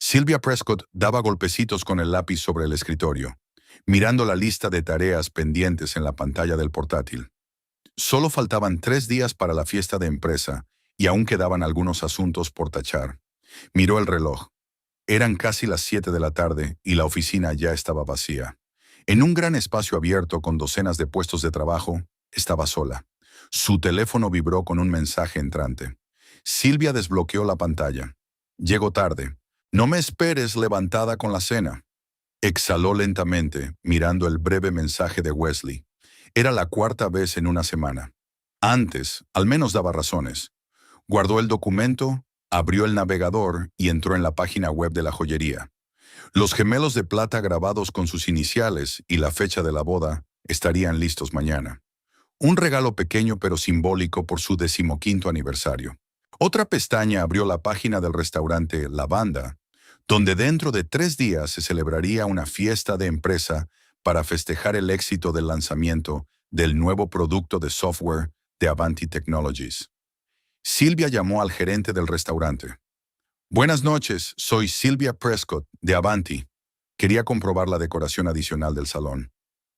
Sylvia Prescott daba golpecitos con el lápiz sobre el escritorio, mirando la lista de tareas pendientes en la pantalla del portátil. Solo faltaban 3 días para la fiesta de empresa y aún quedaban algunos asuntos por tachar. Miró el reloj. Eran casi las 7 de la tarde y la oficina ya estaba vacía. En un gran espacio abierto con docenas de puestos de trabajo, estaba sola. Su teléfono vibró con un mensaje entrante. Sylvia desbloqueó la pantalla. Llego tarde. No me esperes levantada con la cena. Exhaló lentamente, mirando el breve mensaje de Wesley. Era la 4ª vez en una semana. Antes, al menos daba razones. Guardó el documento, abrió el navegador y entró en la página web de la joyería. Los gemelos de plata grabados con sus iniciales y la fecha de la boda estarían listos mañana. Un regalo pequeño pero simbólico por su 15º aniversario. Otra pestaña abrió la página del restaurante La Banda, donde dentro de 3 días se celebraría una fiesta de empresa para festejar el éxito del lanzamiento del nuevo producto de software de Avanti Technologies. Sylvia llamó al gerente del restaurante. Buenas noches, soy Sylvia Prescott, de Avanti. Quería comprobar la decoración adicional del salón.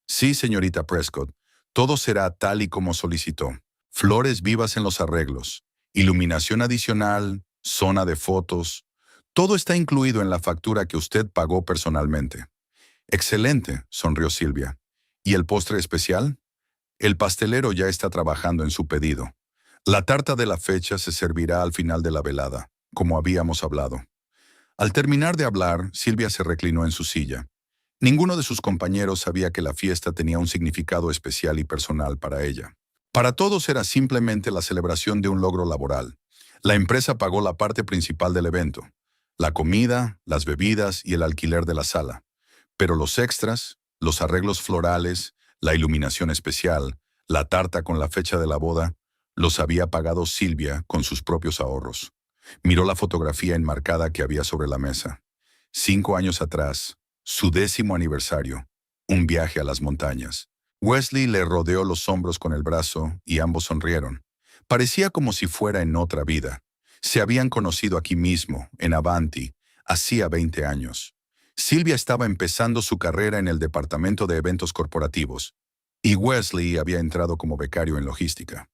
Sí, señorita Prescott, todo será tal y como solicitó. Flores vivas en los arreglos, iluminación adicional, zona de fotos. Todo está incluido en la factura que usted pagó personalmente. Excelente, sonrió Sylvia. ¿Y el postre especial? El pastelero ya está trabajando en su pedido. La tarta de la fecha se servirá al final de la velada, como habíamos hablado. Al terminar de hablar, Sylvia se reclinó en su silla. Ninguno de sus compañeros sabía que la fiesta tenía un significado especial y personal para ella. Para todos era simplemente la celebración de un logro laboral. La empresa pagó la parte principal del evento, la comida, las bebidas y el alquiler de la sala. Pero los extras, los arreglos florales, la iluminación especial, la tarta con la fecha de la boda, los había pagado Sylvia con sus propios ahorros. Miró la fotografía enmarcada que había sobre la mesa. 5 años atrás, su 10º aniversario, un viaje a las montañas. Wesley le rodeó los hombros con el brazo y ambos sonrieron. Parecía como si fuera en otra vida. Se habían conocido aquí mismo, en Avanti, hacía 20 años. Sylvia estaba empezando su carrera en el departamento de eventos corporativos, y Wesley había entrado como becario en logística.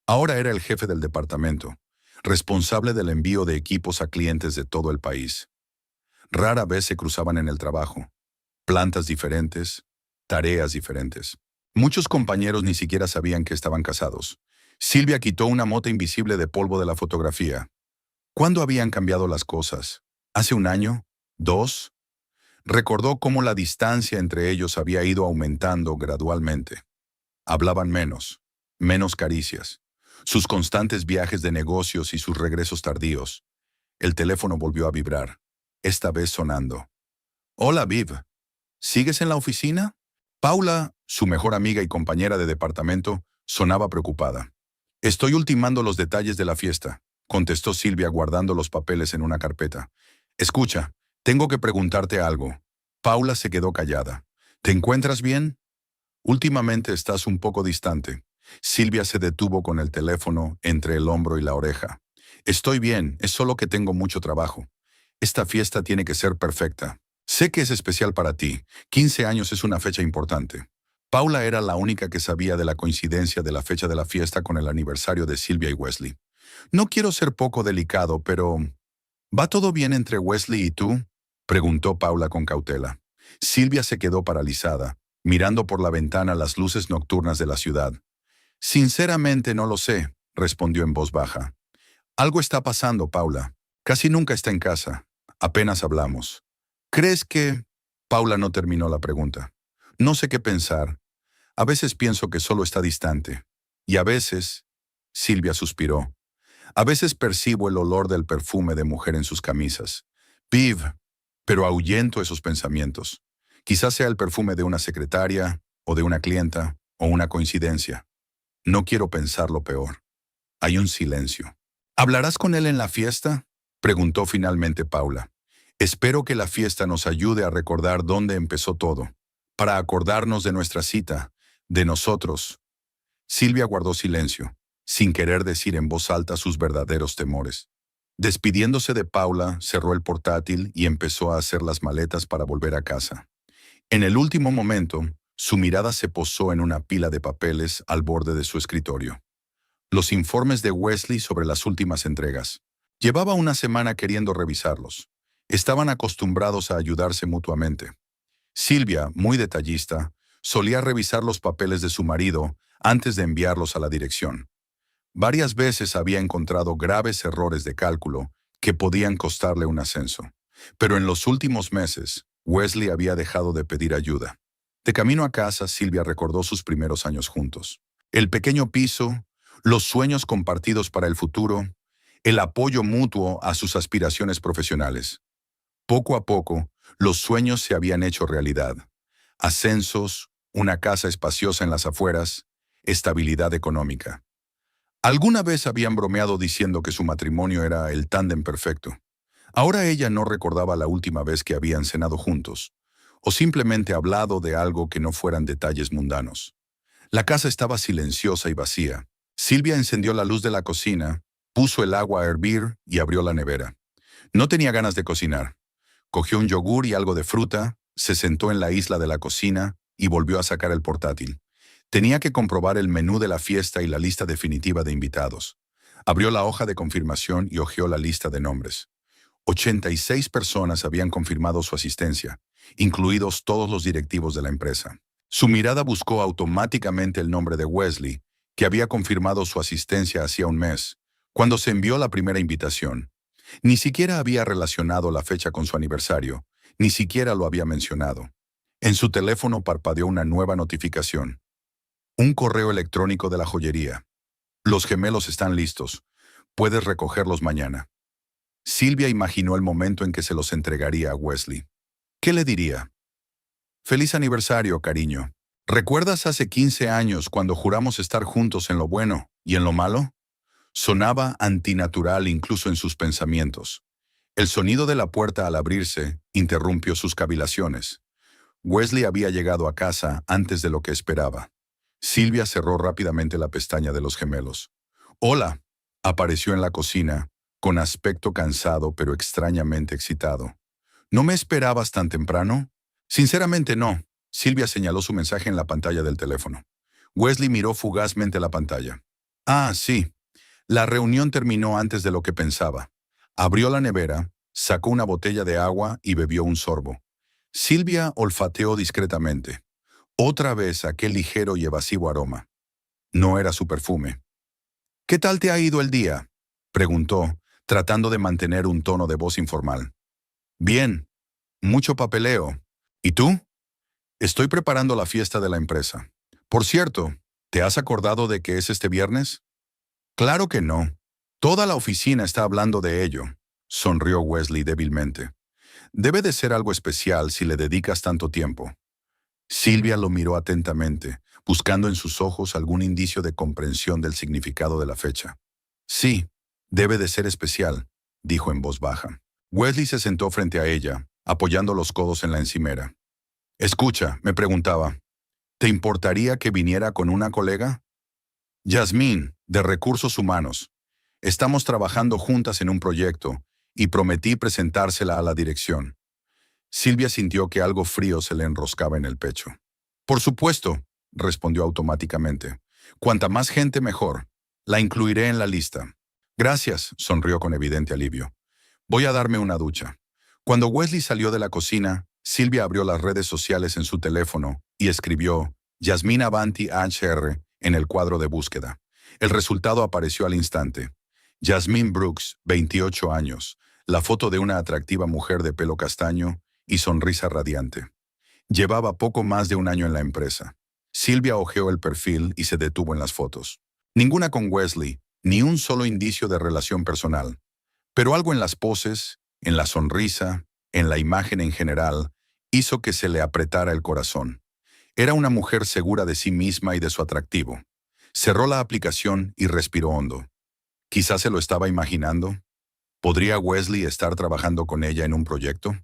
Ahora era el jefe del departamento, responsable del envío de equipos a clientes de todo el país. Rara vez se cruzaban en el trabajo. Plantas diferentes, tareas diferentes. Muchos compañeros ni siquiera sabían que estaban casados. Sylvia quitó una mota invisible de polvo de la fotografía. ¿Cuándo habían cambiado las cosas? ¿Hace 1 año? ¿2? Recordó cómo la distancia entre ellos había ido aumentando gradualmente. Hablaban menos, menos caricias. Sus constantes viajes de negocios y sus regresos tardíos. El teléfono volvió a vibrar, esta vez sonando. Hola, Viv. ¿Sigues en la oficina? Paula, su mejor amiga y compañera de departamento, sonaba preocupada. Estoy ultimando los detalles de la fiesta, contestó Sylvia guardando los papeles en una carpeta. Escucha, tengo que preguntarte algo. Paula se quedó callada. ¿Te encuentras bien? Últimamente estás un poco distante. Sylvia se detuvo con el teléfono entre el hombro y la oreja. Estoy bien, es solo que tengo mucho trabajo. Esta fiesta tiene que ser perfecta. Sé que es especial para ti. 15 años es una fecha importante. Paula era la única que sabía de la coincidencia de la fecha de la fiesta con el aniversario de Sylvia y Wesley. No quiero ser poco delicado, pero ¿va todo bien entre Wesley y tú?, preguntó Paula con cautela. Sylvia se quedó paralizada, mirando por la ventana las luces nocturnas de la ciudad. Sinceramente no lo sé, respondió en voz baja. Algo está pasando, Paula. Casi nunca está en casa. Apenas hablamos. ¿Crees que...? Paula no terminó la pregunta. No sé qué pensar. A veces pienso que solo está distante. Y a veces... Sylvia suspiró. A veces percibo el olor del perfume de mujer en sus camisas. Viv, pero ahuyento esos pensamientos. Quizás sea el perfume de una secretaria, o de una clienta, o una coincidencia. No quiero pensar lo peor. Hay un silencio. ¿Hablarás con él en la fiesta?, preguntó finalmente Paula. Espero que la fiesta nos ayude a recordar dónde empezó todo, para acordarnos de nuestra cita, de nosotros. Sylvia guardó silencio, sin querer decir en voz alta sus verdaderos temores. Despidiéndose de Paula, cerró el portátil y empezó a hacer las maletas para volver a casa. En el último momento, su mirada se posó en una pila de papeles al borde de su escritorio. Los informes de Wesley sobre las últimas entregas. Llevaba una semana queriendo revisarlos. Estaban acostumbrados a ayudarse mutuamente. Silvia, muy detallista, solía revisar los papeles de su marido antes de enviarlos a la dirección. Varias veces había encontrado graves errores de cálculo que podían costarle un ascenso. Pero en los últimos meses, Wesley había dejado de pedir ayuda. De camino a casa, Silvia recordó sus primeros años juntos. El pequeño piso, los sueños compartidos para el futuro, el apoyo mutuo a sus aspiraciones profesionales. Poco a poco, los sueños se habían hecho realidad. Ascensos, una casa espaciosa en las afueras, estabilidad económica. Alguna vez habían bromeado diciendo que su matrimonio era el tándem perfecto. Ahora ella no recordaba la última vez que habían cenado juntos, o simplemente hablado de algo que no fueran detalles mundanos. La casa estaba silenciosa y vacía. Silvia encendió la luz de la cocina, puso el agua a hervir y abrió la nevera. No tenía ganas de cocinar. Cogió un yogur y algo de fruta, se sentó en la isla de la cocina y volvió a sacar el portátil. Tenía que comprobar el menú de la fiesta y la lista definitiva de invitados. Abrió la hoja de confirmación y hojeó la lista de nombres. 86 personas habían confirmado su asistencia, incluidos todos los directivos de la empresa. Su mirada buscó automáticamente el nombre de Wesley, que había confirmado su asistencia hacía un mes, cuando se envió la primera invitación. Ni siquiera había relacionado la fecha con su aniversario, ni siquiera lo había mencionado. En su teléfono parpadeó una nueva notificación. Un correo electrónico de la joyería. Los gemelos están listos. Puedes recogerlos mañana. Silvia imaginó el momento en que se los entregaría a Wesley. ¿Qué le diría? Feliz aniversario, cariño. ¿Recuerdas hace 15 años cuando juramos estar juntos en lo bueno y en lo malo? Sonaba antinatural incluso en sus pensamientos. El sonido de la puerta al abrirse interrumpió sus cavilaciones. Wesley había llegado a casa antes de lo que esperaba. Silvia cerró rápidamente la pestaña de los gemelos. «Hola», apareció en la cocina, con aspecto cansado pero extrañamente excitado. «¿No me esperabas tan temprano?» «Sinceramente no», Silvia señaló su mensaje en la pantalla del teléfono. Wesley miró fugazmente la pantalla. «Ah, sí. La reunión terminó antes de lo que pensaba». Abrió la nevera, sacó una botella de agua y bebió un sorbo. Silvia olfateó discretamente. Otra vez aquel ligero y evasivo aroma. No era su perfume. «¿Qué tal te ha ido el día?», preguntó, tratando de mantener un tono de voz informal. «Bien. Mucho papeleo. ¿Y tú?» «Estoy preparando la fiesta de la empresa. Por cierto, ¿te has acordado de que es este viernes?» «Claro que no. Toda la oficina está hablando de ello», sonrió Wesley débilmente. «Debe de ser algo especial si le dedicas tanto tiempo». Silvia lo miró atentamente, buscando en sus ojos algún indicio de comprensión del significado de la fecha. «Sí, debe de ser especial», dijo en voz baja. Wesley se sentó frente a ella, apoyando los codos en la encimera. «Escucha», me preguntaba, «¿te importaría que viniera con una colega?» «Yasmín, de Recursos Humanos. Estamos trabajando juntas en un proyecto y prometí presentársela a la dirección». Silvia sintió que algo frío se le enroscaba en el pecho. «Por supuesto», respondió automáticamente. «Cuanta más gente, mejor. La incluiré en la lista». «Gracias», sonrió con evidente alivio. «Voy a darme una ducha». Cuando Wesley salió de la cocina, Silvia abrió las redes sociales en su teléfono y escribió «Yasmín Avanti HR» en el cuadro de búsqueda. El resultado apareció al instante. Yasmín Brooks, 28 años, la foto de una atractiva mujer de pelo castaño y sonrisa radiante. Llevaba poco más de un año en la empresa. Silvia hojeó el perfil y se detuvo en las fotos. Ninguna con Wesley, ni un solo indicio de relación personal. Pero algo en las poses, en la sonrisa, en la imagen en general, hizo que se le apretara el corazón. Era una mujer segura de sí misma y de su atractivo. Cerró la aplicación y respiró hondo. Quizás se lo estaba imaginando. ¿Podría Wesley estar trabajando con ella en un proyecto?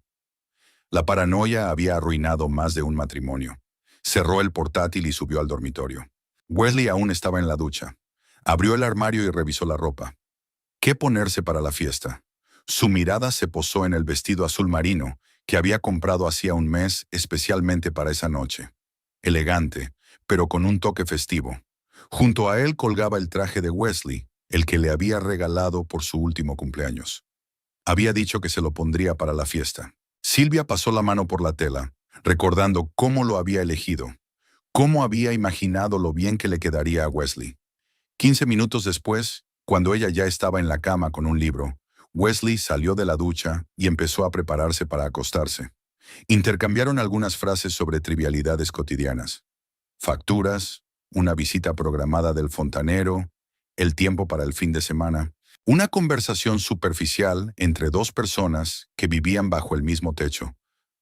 La paranoia había arruinado más de un matrimonio. Cerró el portátil y subió al dormitorio. Wesley aún estaba en la ducha. Abrió el armario y revisó la ropa. ¿Qué ponerse para la fiesta? Su mirada se posó en el vestido azul marino que había comprado hacía un mes especialmente para esa noche. Elegante, pero con un toque festivo. Junto a él colgaba el traje de Wesley, el que le había regalado por su último cumpleaños. Había dicho que se lo pondría para la fiesta. Silvia pasó la mano por la tela, recordando cómo lo había elegido, cómo había imaginado lo bien que le quedaría a Wesley. 15 minutos después, cuando ella ya estaba en la cama con un libro, Wesley salió de la ducha y empezó a prepararse para acostarse. Intercambiaron algunas frases sobre trivialidades cotidianas. Facturas, una visita programada del fontanero, el tiempo para el fin de semana. Una conversación superficial entre dos personas que vivían bajo el mismo techo,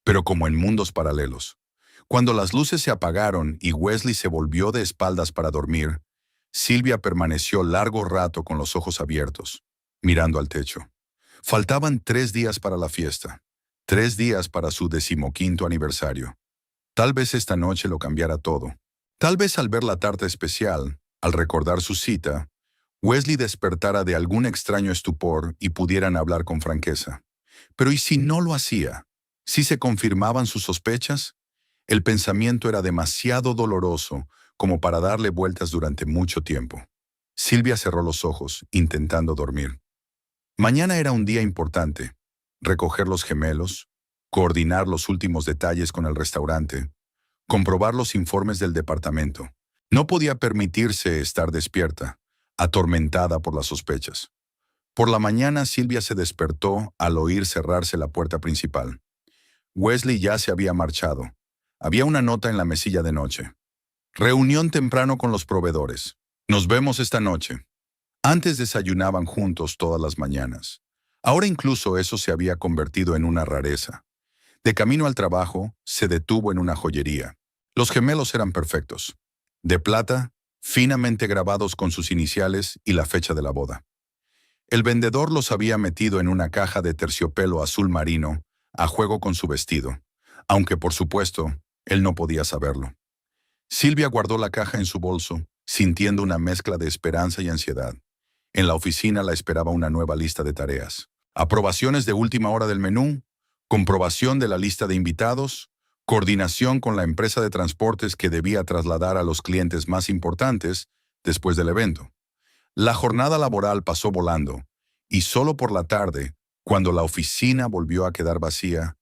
pero como en mundos paralelos. Cuando las luces se apagaron y Wesley se volvió de espaldas para dormir, Silvia permaneció largo rato con los ojos abiertos, mirando al techo. Faltaban 3 días para la fiesta, 3 días para su 15º aniversario. Tal vez esta noche lo cambiara todo. Tal vez al ver la tarta especial, al recordar su cita, Wesley despertara de algún extraño estupor y pudieran hablar con franqueza. Pero ¿y si no lo hacía? ¿Si se confirmaban sus sospechas? El pensamiento era demasiado doloroso como para darle vueltas durante mucho tiempo. Silvia cerró los ojos, intentando dormir. Mañana era un día importante. Recoger los gemelos, coordinar los últimos detalles con el restaurante, comprobar los informes del departamento. No podía permitirse estar despierta, atormentada por las sospechas. Por la mañana Silvia se despertó al oír cerrarse la puerta principal. Wesley ya se había marchado. Había una nota en la mesilla de noche. Reunión temprano con los proveedores. Nos vemos esta noche. Antes desayunaban juntos todas las mañanas. Ahora incluso eso se había convertido en una rareza. De camino al trabajo, se detuvo en una joyería. Los gemelos eran perfectos. De plata, finamente grabados con sus iniciales y la fecha de la boda. El vendedor los había metido en una caja de terciopelo azul marino, a juego con su vestido, aunque por supuesto, él no podía saberlo. Silvia guardó la caja en su bolso, sintiendo una mezcla de esperanza y ansiedad. En la oficina la esperaba una nueva lista de tareas. Aprobaciones de última hora del menú, comprobación de la lista de invitados, coordinación con la empresa de transportes que debía trasladar a los clientes más importantes después del evento. La jornada laboral pasó volando, y solo por la tarde, cuando la oficina volvió a quedar vacía,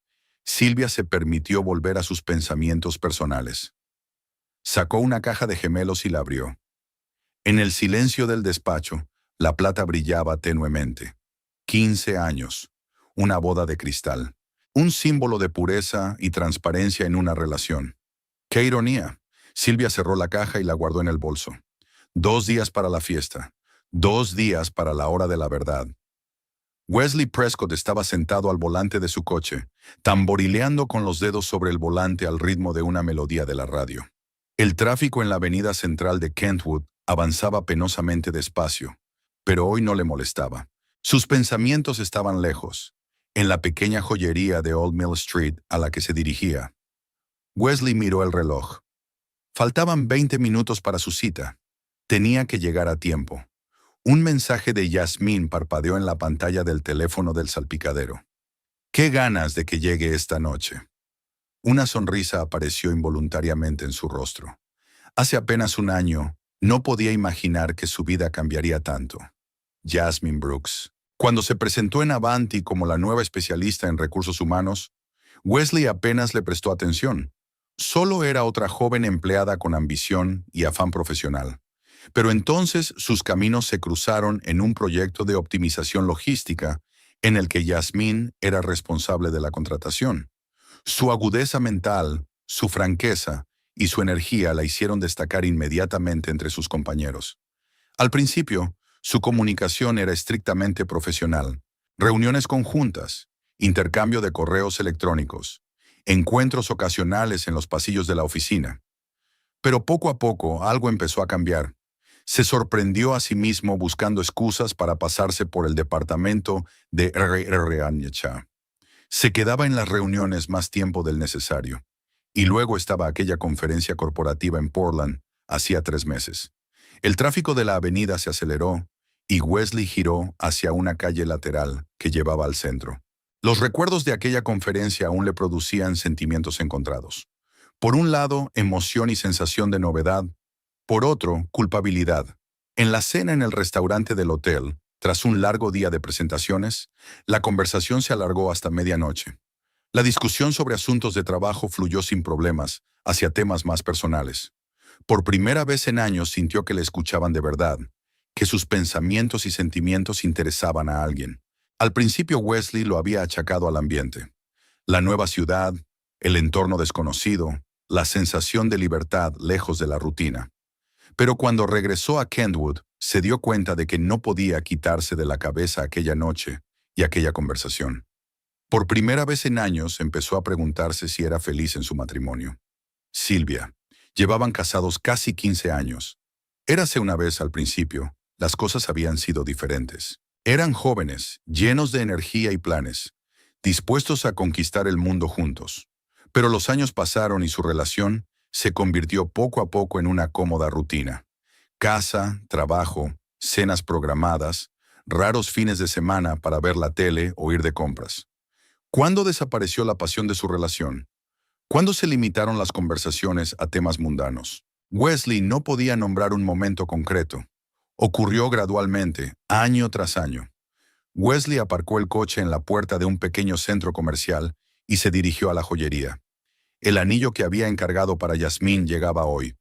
Silvia se permitió volver a sus pensamientos personales. Sacó una caja de gemelos y la abrió. En el silencio del despacho, la plata brillaba tenuemente. 15 años, una boda de cristal, un símbolo de pureza y transparencia en una relación. ¡Qué ironía! Silvia cerró la caja y la guardó en el bolso. 2 días para la fiesta, 2 días para la hora de la verdad. Wesley Prescott estaba sentado al volante de su coche, tamborileando con los dedos sobre el volante al ritmo de una melodía de la radio. El tráfico en la avenida central de Kentwood avanzaba penosamente despacio, pero hoy no le molestaba. Sus pensamientos estaban lejos, en la pequeña joyería de Old Mill Street a la que se dirigía. Wesley miró el reloj. Faltaban 20 minutos para su cita. Tenía que llegar a tiempo. Un mensaje de Yasmín parpadeó en la pantalla del teléfono del salpicadero. ¡Qué ganas de que llegue esta noche! Una sonrisa apareció involuntariamente en su rostro. Hace apenas un año, no podía imaginar que su vida cambiaría tanto. Jasmine Brooks. Cuando se presentó en Avanti como la nueva especialista en recursos humanos, Wesley apenas le prestó atención. Solo era otra joven empleada con ambición y afán profesional. Pero entonces sus caminos se cruzaron en un proyecto de optimización logística en el que Yasmín era responsable de la contratación. Su agudeza mental, su franqueza y su energía la hicieron destacar inmediatamente entre sus compañeros. Al principio, su comunicación era estrictamente profesional. Reuniones conjuntas, intercambio de correos electrónicos, encuentros ocasionales en los pasillos de la oficina. Pero poco a poco algo empezó a cambiar. Se sorprendió a sí mismo buscando excusas para pasarse por el departamento de RRH. Se quedaba en las reuniones más tiempo del necesario. Y luego estaba aquella conferencia corporativa en Portland, hacía 3 meses. El tráfico de la avenida se aceleró y Wesley giró hacia una calle lateral que llevaba al centro. Los recuerdos de aquella conferencia aún le producían sentimientos encontrados. Por un lado, emoción y sensación de novedad. Por otro, culpabilidad. En la cena en el restaurante del hotel, tras un largo día de presentaciones, la conversación se alargó hasta medianoche. La discusión sobre asuntos de trabajo fluyó sin problemas hacia temas más personales. Por primera vez en años sintió que le escuchaban de verdad, que sus pensamientos y sentimientos interesaban a alguien. Al principio Wesley lo había achacado al ambiente. La nueva ciudad, el entorno desconocido, la sensación de libertad lejos de la rutina. Pero cuando regresó a Kentwood, se dio cuenta de que no podía quitarse de la cabeza aquella noche y aquella conversación. Por primera vez en años empezó a preguntarse si era feliz en su matrimonio. Sylvia. Llevaban casados casi 15 años. Érase una vez al principio, las cosas habían sido diferentes. Eran jóvenes, llenos de energía y planes, dispuestos a conquistar el mundo juntos. Pero los años pasaron y su relación se convirtió poco a poco en una cómoda rutina. Casa, trabajo, cenas programadas, raros fines de semana para ver la tele o ir de compras. ¿Cuándo desapareció la pasión de su relación? ¿Cuándo se limitaron las conversaciones a temas mundanos? Wesley no podía nombrar un momento concreto. Ocurrió gradualmente, año tras año. Wesley aparcó el coche en la puerta de un pequeño centro comercial y se dirigió a la joyería. El anillo que había encargado para Yasmín llegaba hoy.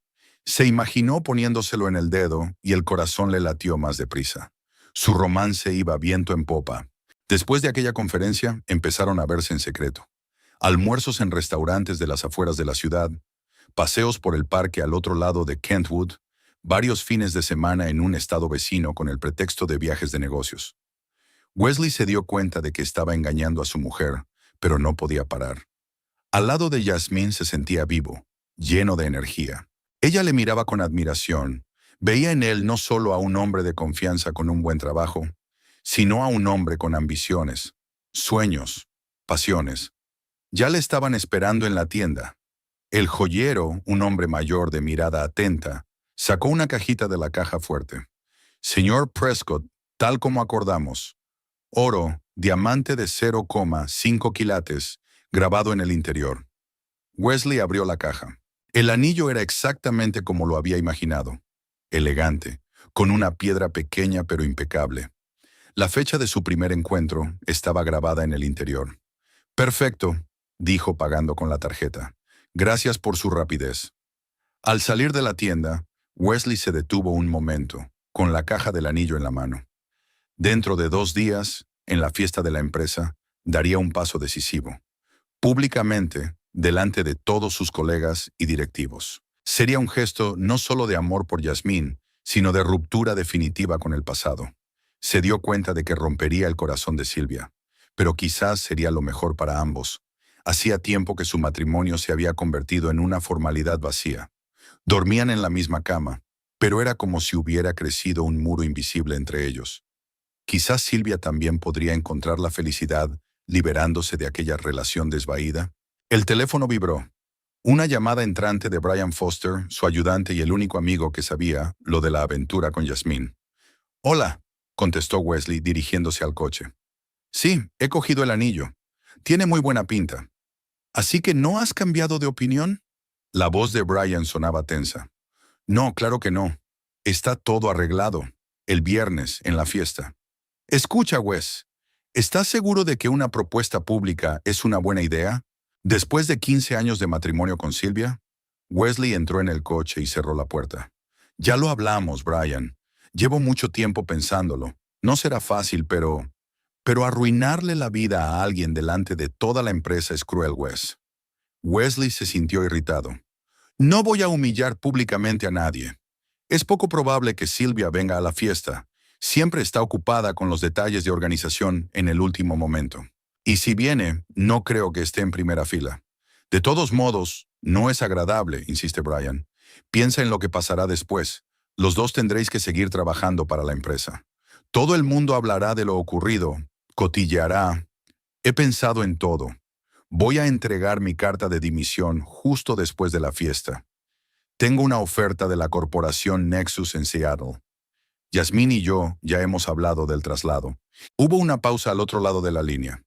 Se imaginó poniéndoselo en el dedo y el corazón le latió más deprisa. Su romance iba viento en popa. Después de aquella conferencia, empezaron a verse en secreto. Almuerzos en restaurantes de las afueras de la ciudad, paseos por el parque al otro lado de Kentwood, varios fines de semana en un estado vecino con el pretexto de viajes de negocios. Wesley se dio cuenta de que estaba engañando a su mujer, pero no podía parar. Al lado de Yasmín se sentía vivo, lleno de energía. Ella le miraba con admiración. Veía en él no solo a un hombre de confianza con un buen trabajo, sino a un hombre con ambiciones, sueños, pasiones. Ya le estaban esperando en la tienda. El joyero, un hombre mayor de mirada atenta, sacó una cajita de la caja fuerte. Señor Prescott, tal como acordamos. Oro, diamante de 0,5 quilates, grabado en el interior. Wesley abrió la caja. El anillo era exactamente como lo había imaginado. Elegante, con una piedra pequeña pero impecable. La fecha de su primer encuentro estaba grabada en el interior. Perfecto, dijo pagando con la tarjeta. Gracias por su rapidez. Al salir de la tienda, Wesley se detuvo un momento, con la caja del anillo en la mano. Dentro de 2 días, en la fiesta de la empresa, daría un paso decisivo. Públicamente, delante de todos sus colegas y directivos. Sería un gesto no solo de amor por Yasmín, sino de ruptura definitiva con el pasado. Se dio cuenta de que rompería el corazón de Sylvia, pero quizás sería lo mejor para ambos. Hacía tiempo que su matrimonio se había convertido en una formalidad vacía. Dormían en la misma cama, pero era como si hubiera crecido un muro invisible entre ellos. Quizás Sylvia también podría encontrar la felicidad liberándose de aquella relación desvaída. El teléfono vibró. Una llamada entrante de Brian Foster, su ayudante y el único amigo que sabía lo de la aventura con Yasmín. «Hola», contestó Wesley dirigiéndose al coche. «Sí, he cogido el anillo. Tiene muy buena pinta. ¿Así que no has cambiado de opinión?» La voz de Brian sonaba tensa. «No, claro que no. Está todo arreglado. El viernes, en la fiesta». «Escucha, Wes. ¿Estás seguro de que una propuesta pública es una buena idea? Después de 15 años de matrimonio con Sylvia». Wesley entró en el coche y cerró la puerta. «Ya lo hablamos, Brian. Llevo mucho tiempo pensándolo. No será fácil, pero arruinarle la vida a alguien delante de toda la empresa es cruel, Wes». Wesley se sintió irritado. «No voy a humillar públicamente a nadie. Es poco probable que Sylvia venga a la fiesta. Siempre está ocupada con los detalles de organización en el último momento. Y si viene, no creo que esté en primera fila. De todos modos, no es agradable», insiste Brian. «Piensa en lo que pasará después. Los dos tendréis que seguir trabajando para la empresa. Todo el mundo hablará de lo ocurrido, cotilleará. He pensado en todo. Voy a entregar mi carta de dimisión justo después de la fiesta. Tengo una oferta de la corporación Nexus en Seattle. Yasmín y yo ya hemos hablado del traslado. Hubo una pausa al otro lado de la línea.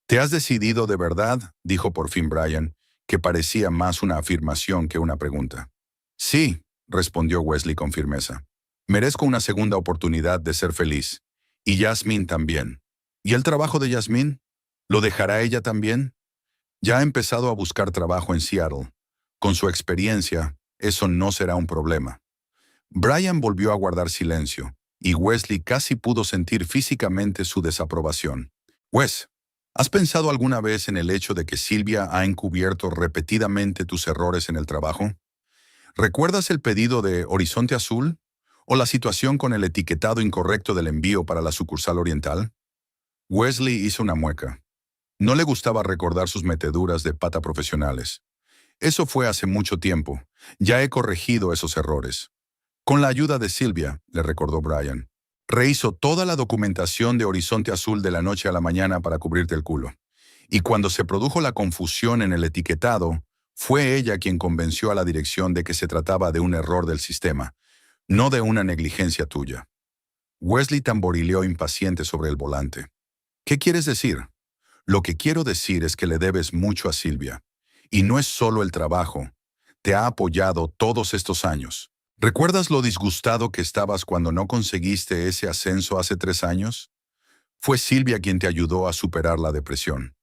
¿Te has decidido de verdad?, dijo por fin Brian, que parecía más una afirmación que una pregunta. Sí, respondió Wesley con firmeza. Merezco una segunda oportunidad de ser feliz. Y Yasmín también. ¿Y el trabajo de Yasmín? ¿Lo dejará ella también? Ya ha empezado a buscar trabajo en Seattle. Con su experiencia, eso no será un problema. Brian volvió a guardar silencio, y Wesley casi pudo sentir físicamente su desaprobación. Wes, ¿has pensado alguna vez en el hecho de que Silvia ha encubierto repetidamente tus errores en el trabajo? ¿Recuerdas el pedido de Horizonte Azul? ¿O la situación con el etiquetado incorrecto del envío para la sucursal oriental? Wesley hizo una mueca. No le gustaba recordar sus meteduras de pata profesionales. Eso fue hace mucho tiempo. Ya he corregido esos errores. Con la ayuda de Silvia, le recordó Brian. Rehizo toda la documentación de Horizonte Azul de la noche a la mañana para cubrirte el culo. Y cuando se produjo la confusión en el etiquetado, fue ella quien convenció a la dirección de que se trataba de un error del sistema, no de una negligencia tuya. Wesley tamborileó impaciente sobre el volante. ¿Qué quieres decir? Lo que quiero decir es que le debes mucho a Silvia. Y no es solo el trabajo. Te ha apoyado todos estos años. ¿Recuerdas lo disgustado que estabas cuando no conseguiste ese ascenso hace 3 años? Fue Silvia quien te ayudó a superar la depresión,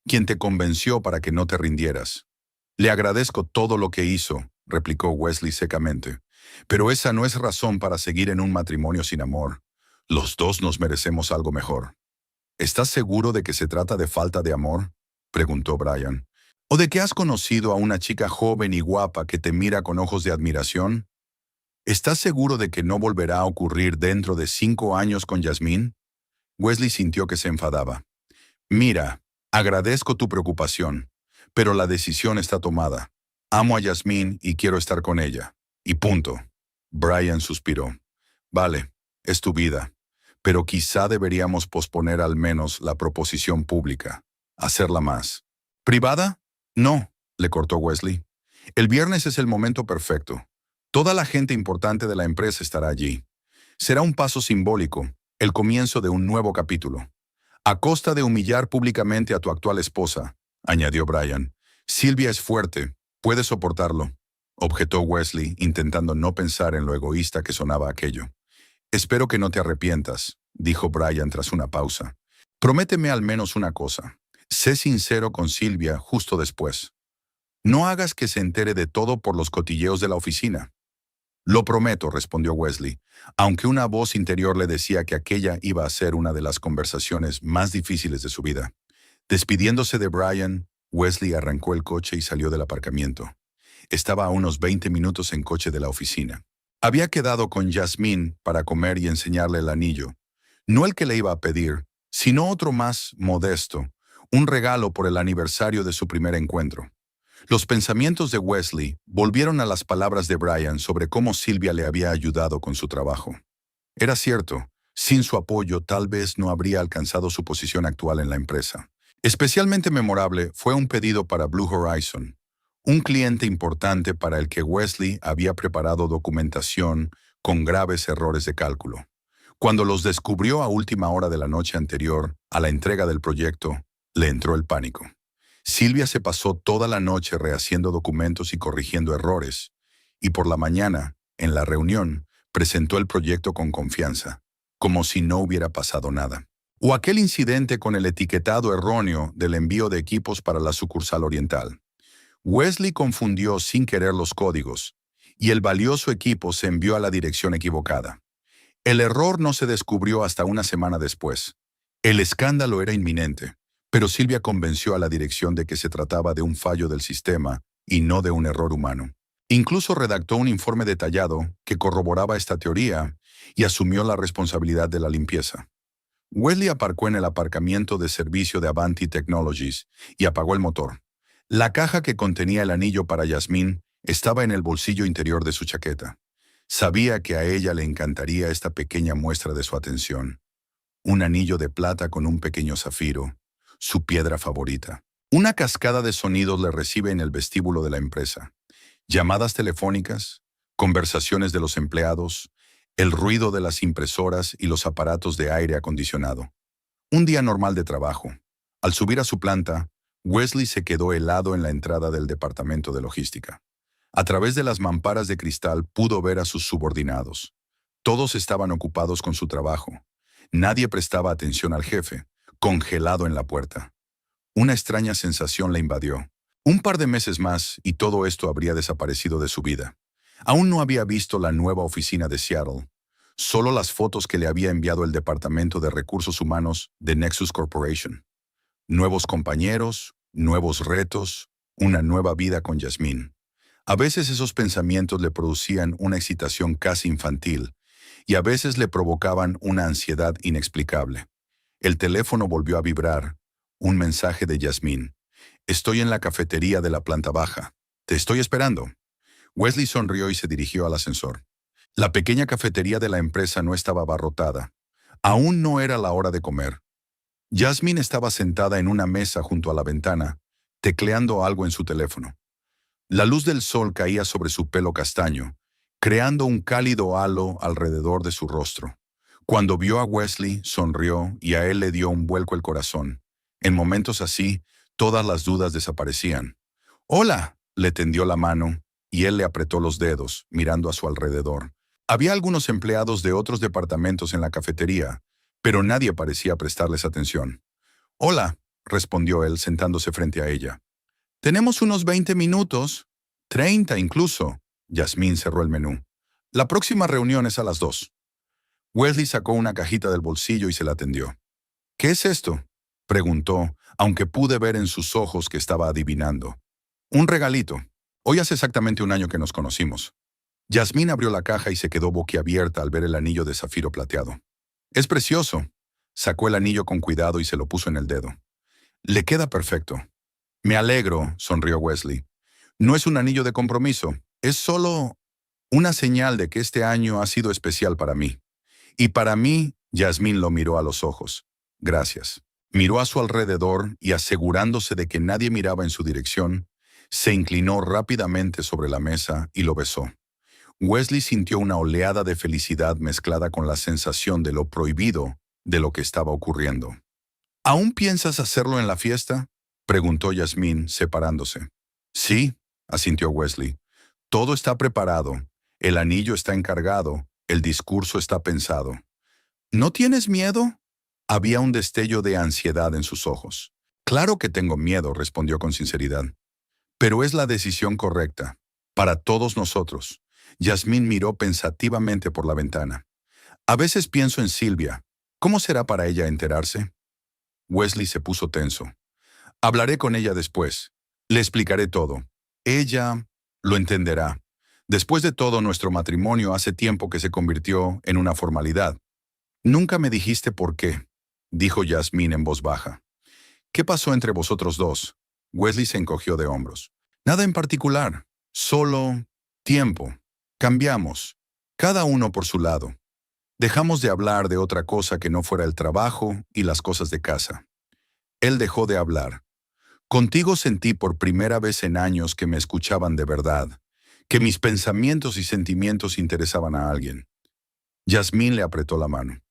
quien te convenció para que no te rindieras. Le agradezco todo lo que hizo, replicó Wesley secamente. Pero esa no es razón para seguir en un matrimonio sin amor. Los dos nos merecemos algo mejor. ¿Estás seguro de que se trata de falta de amor?, preguntó Brian. ¿O de que has conocido a una chica joven y guapa que te mira con ojos de admiración? ¿Estás seguro de que no volverá a ocurrir dentro de 5 años con Yasmín? Wesley sintió que se enfadaba. Mira, agradezco tu preocupación, pero la decisión está tomada. Amo a Yasmín y quiero estar con ella. Y punto. Brian suspiró. Vale, es tu vida, pero quizá deberíamos posponer al menos la proposición pública. Hacerla más. ¿Privada? No, le cortó Wesley. El viernes es el momento perfecto. Toda la gente importante de la empresa estará allí. Será un paso simbólico, el comienzo de un nuevo capítulo. A costa de humillar públicamente a tu actual esposa, añadió Brian. Silvia es fuerte, puede soportarlo, objetó Wesley, intentando no pensar en lo egoísta que sonaba aquello. Espero que no te arrepientas, dijo Brian tras una pausa. Prométeme al menos una cosa. Sé sincero con Silvia justo después. No hagas que se entere de todo por los cotilleos de la oficina. Lo prometo, respondió Wesley, aunque una voz interior le decía que aquella iba a ser una de las conversaciones más difíciles de su vida. Despidiéndose de Brian, Wesley arrancó el coche y salió del aparcamiento. Estaba a unos 20 minutos en coche de la oficina. Había quedado con Yasmín para comer y enseñarle el anillo. No el que le iba a pedir, sino otro más modesto, un regalo por el aniversario de su primer encuentro. Los pensamientos de Wesley volvieron a las palabras de Brian sobre cómo Silvia le había ayudado con su trabajo. Era cierto, sin su apoyo tal vez no habría alcanzado su posición actual en la empresa. Especialmente memorable fue un pedido para Blue Horizon, un cliente importante para el que Wesley había preparado documentación con graves errores de cálculo. Cuando los descubrió a última hora de la noche anterior a la entrega del proyecto, le entró el pánico. Silvia se pasó toda la noche rehaciendo documentos y corrigiendo errores, y por la mañana, en la reunión, presentó el proyecto con confianza, como si no hubiera pasado nada. O aquel incidente con el etiquetado erróneo del envío de equipos para la sucursal oriental. Wesley confundió sin querer los códigos, y el valioso equipo se envió a la dirección equivocada. El error no se descubrió hasta una semana después. El escándalo era inminente, pero Silvia convenció a la dirección de que se trataba de un fallo del sistema y no de un error humano. Incluso redactó un informe detallado que corroboraba esta teoría y asumió la responsabilidad de la limpieza. Wesley aparcó en el aparcamiento de servicio de Avanti Technologies y apagó el motor. La caja que contenía el anillo para Yasmín estaba en el bolsillo interior de su chaqueta. Sabía que a ella le encantaría esta pequeña muestra de su atención. Un anillo de plata con un pequeño zafiro, su piedra favorita. Una cascada de sonidos le recibe en el vestíbulo de la empresa. Llamadas telefónicas, conversaciones de los empleados, el ruido de las impresoras y los aparatos de aire acondicionado. Un día normal de trabajo. Al subir a su planta, Wesley se quedó helado en la entrada del departamento de logística. A través de las mamparas de cristal pudo ver a sus subordinados. Todos estaban ocupados con su trabajo. Nadie prestaba atención al jefe, congelado en la puerta. Una extraña sensación le invadió. Un par de meses más y todo esto habría desaparecido de su vida. Aún no había visto la nueva oficina de Seattle, solo las fotos que le había enviado el Departamento de Recursos Humanos de Nexus Corporation. Nuevos compañeros, nuevos retos, una nueva vida con Yasmín. A veces esos pensamientos le producían una excitación casi infantil y a veces le provocaban una ansiedad inexplicable. El teléfono volvió a vibrar. Un mensaje de Yasmín. Estoy en la cafetería de la planta baja. Te estoy esperando. Wesley sonrió y se dirigió al ascensor. La pequeña cafetería de la empresa no estaba abarrotada. Aún no era la hora de comer. Yasmín estaba sentada en una mesa junto a la ventana, tecleando algo en su teléfono. La luz del sol caía sobre su pelo castaño, creando un cálido halo alrededor de su rostro. Cuando vio a Wesley, sonrió y a él le dio un vuelco el corazón. En momentos así, todas las dudas desaparecían. «Hola», le tendió la mano, y él le apretó los dedos, mirando a su alrededor. Había algunos empleados de otros departamentos en la cafetería, pero nadie parecía prestarles atención. «Hola», respondió él sentándose frente a ella. «Tenemos unos 20 minutos, 30 incluso». Yasmín cerró el menú. «La próxima reunión es a las 2». Wesley sacó una cajita del bolsillo y se la tendió. «¿Qué es esto?», preguntó, aunque pude ver en sus ojos que estaba adivinando. «Un regalito. Hoy hace exactamente un año que nos conocimos». Yasmín abrió la caja y se quedó boquiabierta al ver el anillo de zafiro plateado. «Es precioso». Sacó el anillo con cuidado y se lo puso en el dedo. «Le queda perfecto». «Me alegro», sonrió Wesley. «No es un anillo de compromiso, es solo una señal de que este año ha sido especial para mí». «Y para mí», Yasmín lo miró a los ojos. «Gracias». Miró a su alrededor y, asegurándose de que nadie miraba en su dirección, se inclinó rápidamente sobre la mesa y lo besó. Wesley sintió una oleada de felicidad mezclada con la sensación de lo prohibido de lo que estaba ocurriendo. «¿Aún piensas hacerlo en la fiesta?», preguntó Yasmín, separándose. «Sí», asintió Wesley. «Todo está preparado. El anillo está encargado. El discurso está pensado». «¿No tienes miedo?». Había un destello de ansiedad en sus ojos. «Claro que tengo miedo», respondió con sinceridad. «Pero es la decisión correcta. Para todos nosotros». Yasmín miró pensativamente por la ventana. «A veces pienso en Silvia. ¿Cómo será para ella enterarse?». Wesley se puso tenso. «Hablaré con ella después. Le explicaré todo. Ella lo entenderá. Después de todo, nuestro matrimonio hace tiempo que se convirtió en una formalidad». «Nunca me dijiste por qué», dijo Yasmín en voz baja. «¿Qué pasó entre vosotros dos?». Wesley se encogió de hombros. «Nada en particular. Solo tiempo. Cambiamos. Cada uno por su lado. Dejamos de hablar de otra cosa que no fuera el trabajo y las cosas de casa». Él dejó de hablar. «Contigo sentí por primera vez en años que me escuchaban de verdad, que mis pensamientos y sentimientos interesaban a alguien». Yasmín le apretó la mano.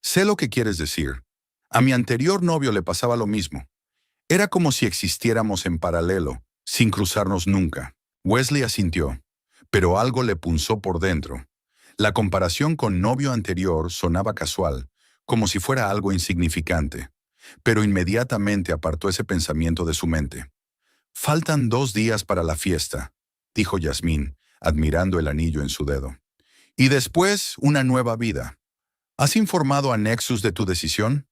«Sé lo que quieres decir. A mi anterior novio le pasaba lo mismo. Era como si existiéramos en paralelo, sin cruzarnos nunca». Wesley asintió, pero algo le punzó por dentro. La comparación con novio anterior sonaba casual, como si fuera algo insignificante, pero inmediatamente apartó ese pensamiento de su mente. «Faltan 2 días para la fiesta», dijo Yasmín, admirando el anillo en su dedo. «Y después una nueva vida. ¿Has informado a Nexus de tu decisión?».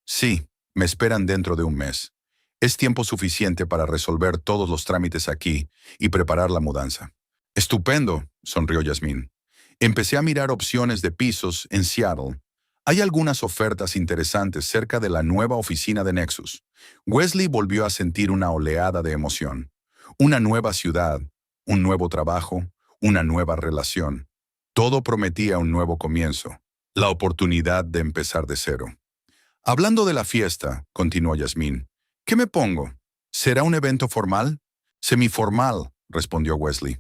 «Sí, me esperan dentro de un mes. Es tiempo suficiente para resolver todos los trámites aquí y preparar la mudanza». «Estupendo», sonrió Yasmín. «Empecé a mirar opciones de pisos en Seattle. Hay algunas ofertas interesantes cerca de la nueva oficina de Nexus». Wesley volvió a sentir una oleada de emoción. Una nueva ciudad, un nuevo trabajo, una nueva relación. Todo prometía un nuevo comienzo, la oportunidad de empezar de cero. «Hablando de la fiesta», continuó Yasmín, «¿qué me pongo? ¿Será un evento formal?». «Semiformal», respondió Wesley.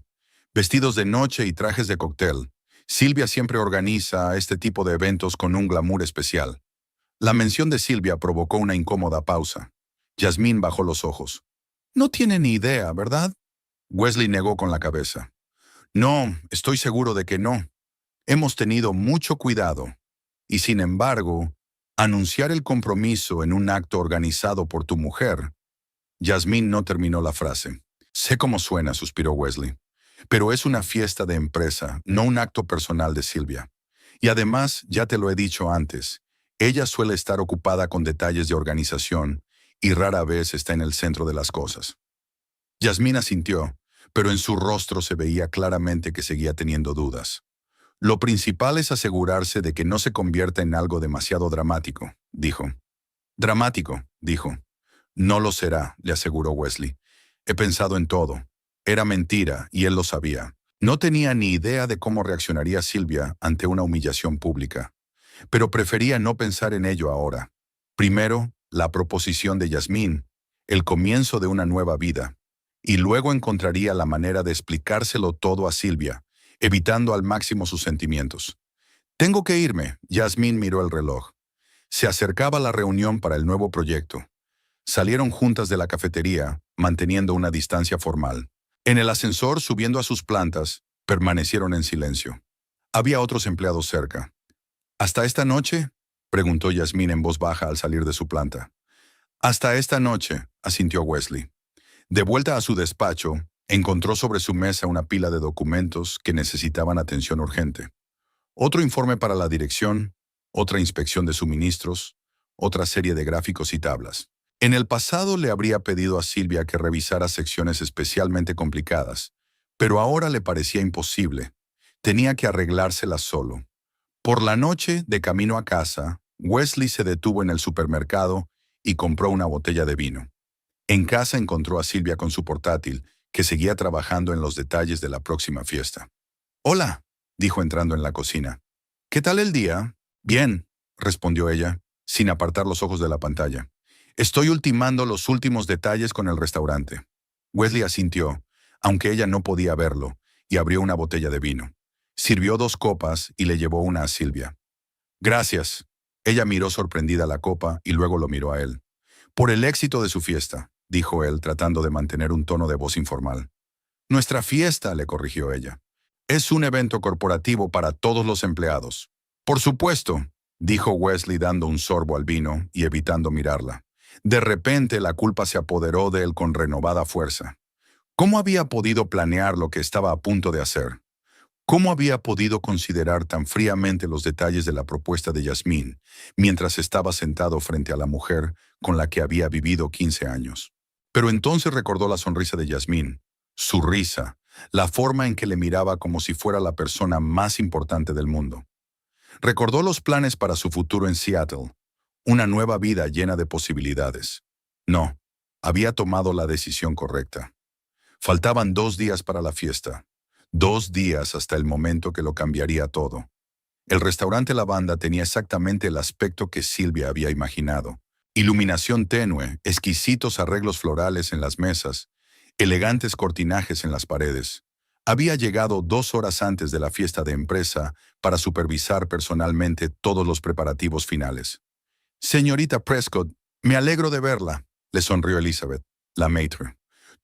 «Vestidos de noche y trajes de cóctel. Silvia siempre organiza este tipo de eventos con un glamour especial. La mención de Silvia provocó una incómoda pausa. Yasmín bajó los ojos. No tiene ni idea, ¿verdad? Wesley negó con la cabeza. No, estoy seguro de que no. Hemos tenido mucho cuidado. Y sin embargo, anunciar el compromiso en un acto organizado por tu mujer. Yasmín no terminó la frase. Sé cómo suena, suspiró Wesley. Pero es una fiesta de empresa, no un acto personal de Silvia. Y además, ya te lo he dicho antes, ella suele estar ocupada con detalles de organización y rara vez está en el centro de las cosas. Yasmín asintió, pero en su rostro se veía claramente que seguía teniendo dudas. Lo principal es asegurarse de que no se convierta en algo demasiado dramático, dijo. Dramático, dijo. No lo será, le aseguró Wesley. He pensado en todo. Era mentira, y él lo sabía. No tenía ni idea de cómo reaccionaría Silvia ante una humillación pública. Pero prefería no pensar en ello ahora. Primero, la proposición de Yasmín, el comienzo de una nueva vida. Y luego encontraría la manera de explicárselo todo a Silvia, evitando al máximo sus sentimientos. Tengo que irme, Yasmín miró el reloj. Se acercaba la reunión para el nuevo proyecto. Salieron juntas de la cafetería, manteniendo una distancia formal. En el ascensor, subiendo a sus plantas, permanecieron en silencio. Había otros empleados cerca. ¿Hasta esta noche?, preguntó Yasmín en voz baja al salir de su planta. Hasta esta noche, asintió Wesley. De vuelta a su despacho, encontró sobre su mesa una pila de documentos que necesitaban atención urgente. Otro informe para la dirección, otra inspección de suministros, otra serie de gráficos y tablas. En el pasado le habría pedido a Silvia que revisara secciones especialmente complicadas, pero ahora le parecía imposible. Tenía que arreglárselas solo. Por la noche, de camino a casa, Wesley se detuvo en el supermercado y compró una botella de vino. En casa encontró a Silvia con su portátil, que seguía trabajando en los detalles de la próxima fiesta. «Hola», dijo entrando en la cocina. «¿Qué tal el día?» «Bien», respondió ella, sin apartar los ojos de la pantalla. «Estoy ultimando los últimos detalles con el restaurante». Wesley asintió, aunque ella no podía verlo, y abrió una botella de vino. Sirvió 2 copas y le llevó una a Silvia. «Gracias». Ella miró sorprendida la copa y luego lo miró a él. «Por el éxito de su fiesta», dijo él, tratando de mantener un tono de voz informal. «Nuestra fiesta», le corrigió ella. «Es un evento corporativo para todos los empleados». «Por supuesto», dijo Wesley dando un sorbo al vino y evitando mirarla. De repente la culpa se apoderó de él con renovada fuerza. ¿Cómo había podido planear lo que estaba a punto de hacer? ¿Cómo había podido considerar tan fríamente los detalles de la propuesta de Yasmín mientras estaba sentado frente a la mujer con la que había vivido 15 años? Pero entonces recordó la sonrisa de Yasmín, su risa, la forma en que le miraba como si fuera la persona más importante del mundo. Recordó los planes para su futuro en Seattle, una nueva vida llena de posibilidades. No, había tomado la decisión correcta. Faltaban 2 días para la fiesta. 2 días hasta el momento que lo cambiaría todo. El restaurante La Banda tenía exactamente el aspecto que Silvia había imaginado. Iluminación tenue, exquisitos arreglos florales en las mesas, elegantes cortinajes en las paredes. Había llegado 2 horas antes de la fiesta de empresa para supervisar personalmente todos los preparativos finales. «Señorita Prescott, me alegro de verla», le sonrió Elizabeth, la maître.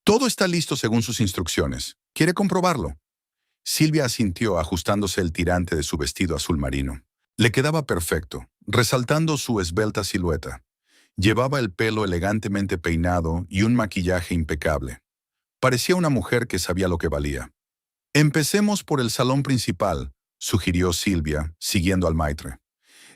«Todo está listo según sus instrucciones. ¿Quiere comprobarlo?» Silvia asintió ajustándose el tirante de su vestido azul marino. Le quedaba perfecto, resaltando su esbelta silueta. Llevaba el pelo elegantemente peinado y un maquillaje impecable. Parecía una mujer que sabía lo que valía. «Empecemos por el salón principal», sugirió Silvia, siguiendo al maitre.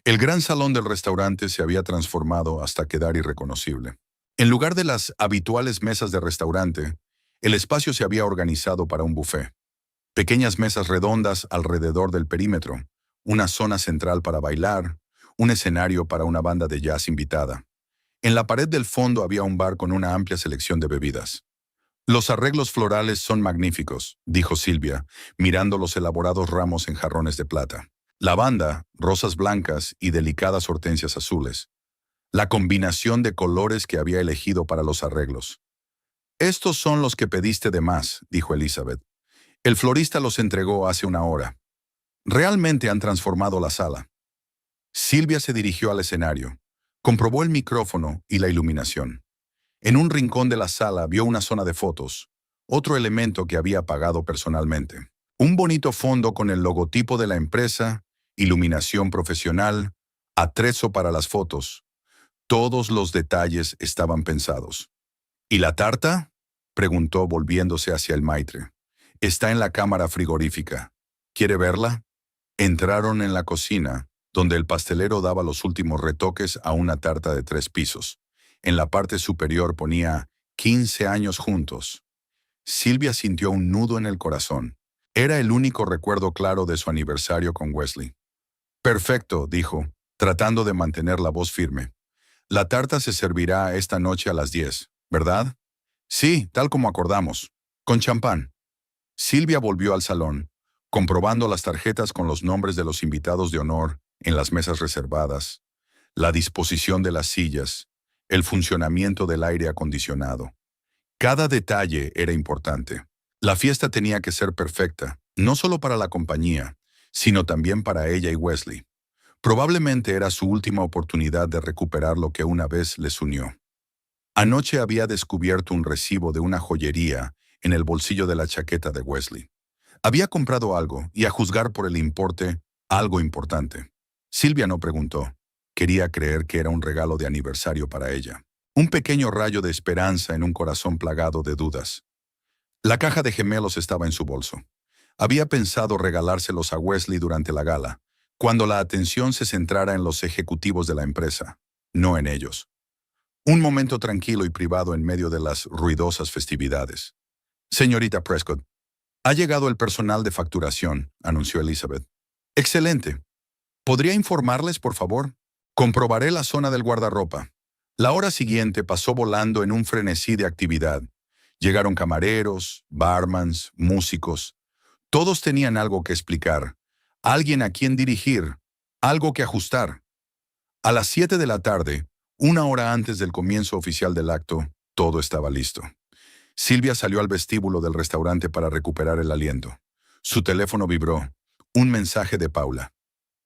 El gran salón del restaurante se había transformado hasta quedar irreconocible. En lugar de las habituales mesas de restaurante, el espacio se había organizado para un buffet. Pequeñas mesas redondas alrededor del perímetro, una zona central para bailar, un escenario para una banda de jazz invitada. En la pared del fondo había un bar con una amplia selección de bebidas. «Los arreglos florales son magníficos», dijo Silvia, mirando los elaborados ramos en jarrones de plata. Lavanda, rosas blancas y delicadas hortensias azules. La combinación de colores que había elegido para los arreglos. «Estos son los que pediste de más», dijo Elizabeth. «El florista los entregó hace 1 hora». Realmente han transformado la sala. Silvia se dirigió al escenario. Comprobó el micrófono y la iluminación. En un rincón de la sala vio una zona de fotos, otro elemento que había pagado personalmente. Un bonito fondo con el logotipo de la empresa, iluminación profesional, atrezo para las fotos. Todos los detalles estaban pensados. ¿Y la tarta?, preguntó volviéndose hacia el maitre. Está en la cámara frigorífica. ¿Quiere verla? Entraron en la cocina, donde el pastelero daba los últimos retoques a una tarta de 3 pisos. En la parte superior ponía 15 años juntos. Silvia sintió un nudo en el corazón. Era el único recuerdo claro de su aniversario con Wesley. Perfecto, dijo, tratando de mantener la voz firme. La tarta se servirá esta noche a las 10, ¿verdad? Sí, tal como acordamos. Con champán. Silvia volvió al salón, comprobando las tarjetas con los nombres de los invitados de honor en las mesas reservadas, la disposición de las sillas, el funcionamiento del aire acondicionado. Cada detalle era importante. La fiesta tenía que ser perfecta, no solo para la compañía, sino también para ella y Wesley. Probablemente era su última oportunidad de recuperar lo que una vez les unió. Anoche había descubierto un recibo de una joyería en el bolsillo de la chaqueta de Wesley. Había comprado algo y, a juzgar por el importe, algo importante. Silvia no preguntó. Quería creer que era un regalo de aniversario para ella. Un pequeño rayo de esperanza en un corazón plagado de dudas. La caja de gemelos estaba en su bolso. Había pensado regalárselos a Wesley durante la gala, cuando la atención se centrara en los ejecutivos de la empresa, no en ellos. Un momento tranquilo y privado en medio de las ruidosas festividades. Señorita Prescott, ha llegado el personal de facturación, anunció Elizabeth. Excelente. ¿Podría informarles, por favor? Comprobaré la zona del guardarropa. La hora siguiente pasó volando en un frenesí de actividad. Llegaron camareros, barmans, músicos. Todos tenían algo que explicar, alguien a quien dirigir, algo que ajustar. A las 7 de la tarde, una hora antes del comienzo oficial del acto, todo estaba listo. Silvia salió al vestíbulo del restaurante para recuperar el aliento. Su teléfono vibró. Un mensaje de Paula.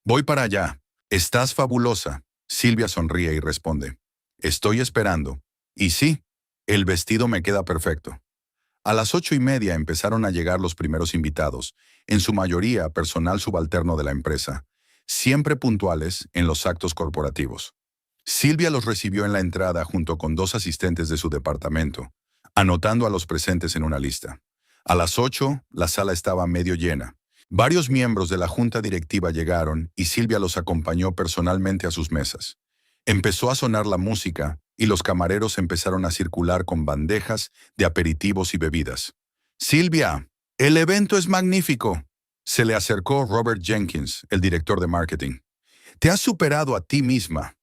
Voy para allá. Estás fabulosa. Silvia sonríe y responde. Estoy esperando. Y sí, el vestido me queda perfecto. A las 8:30 empezaron a llegar los primeros invitados, en su mayoría personal subalterno de la empresa, siempre puntuales en los actos corporativos. Silvia los recibió en la entrada junto con 2 asistentes de su departamento, anotando a los presentes en una lista. A las 8, la sala estaba medio llena. Varios miembros de la junta directiva llegaron y Silvia los acompañó personalmente a sus mesas. Empezó a sonar la música y los camareros empezaron a circular con bandejas de aperitivos y bebidas. «Silvia, el evento es magnífico», se le acercó Robert Jenkins, el director de marketing. «Te has superado a ti misma».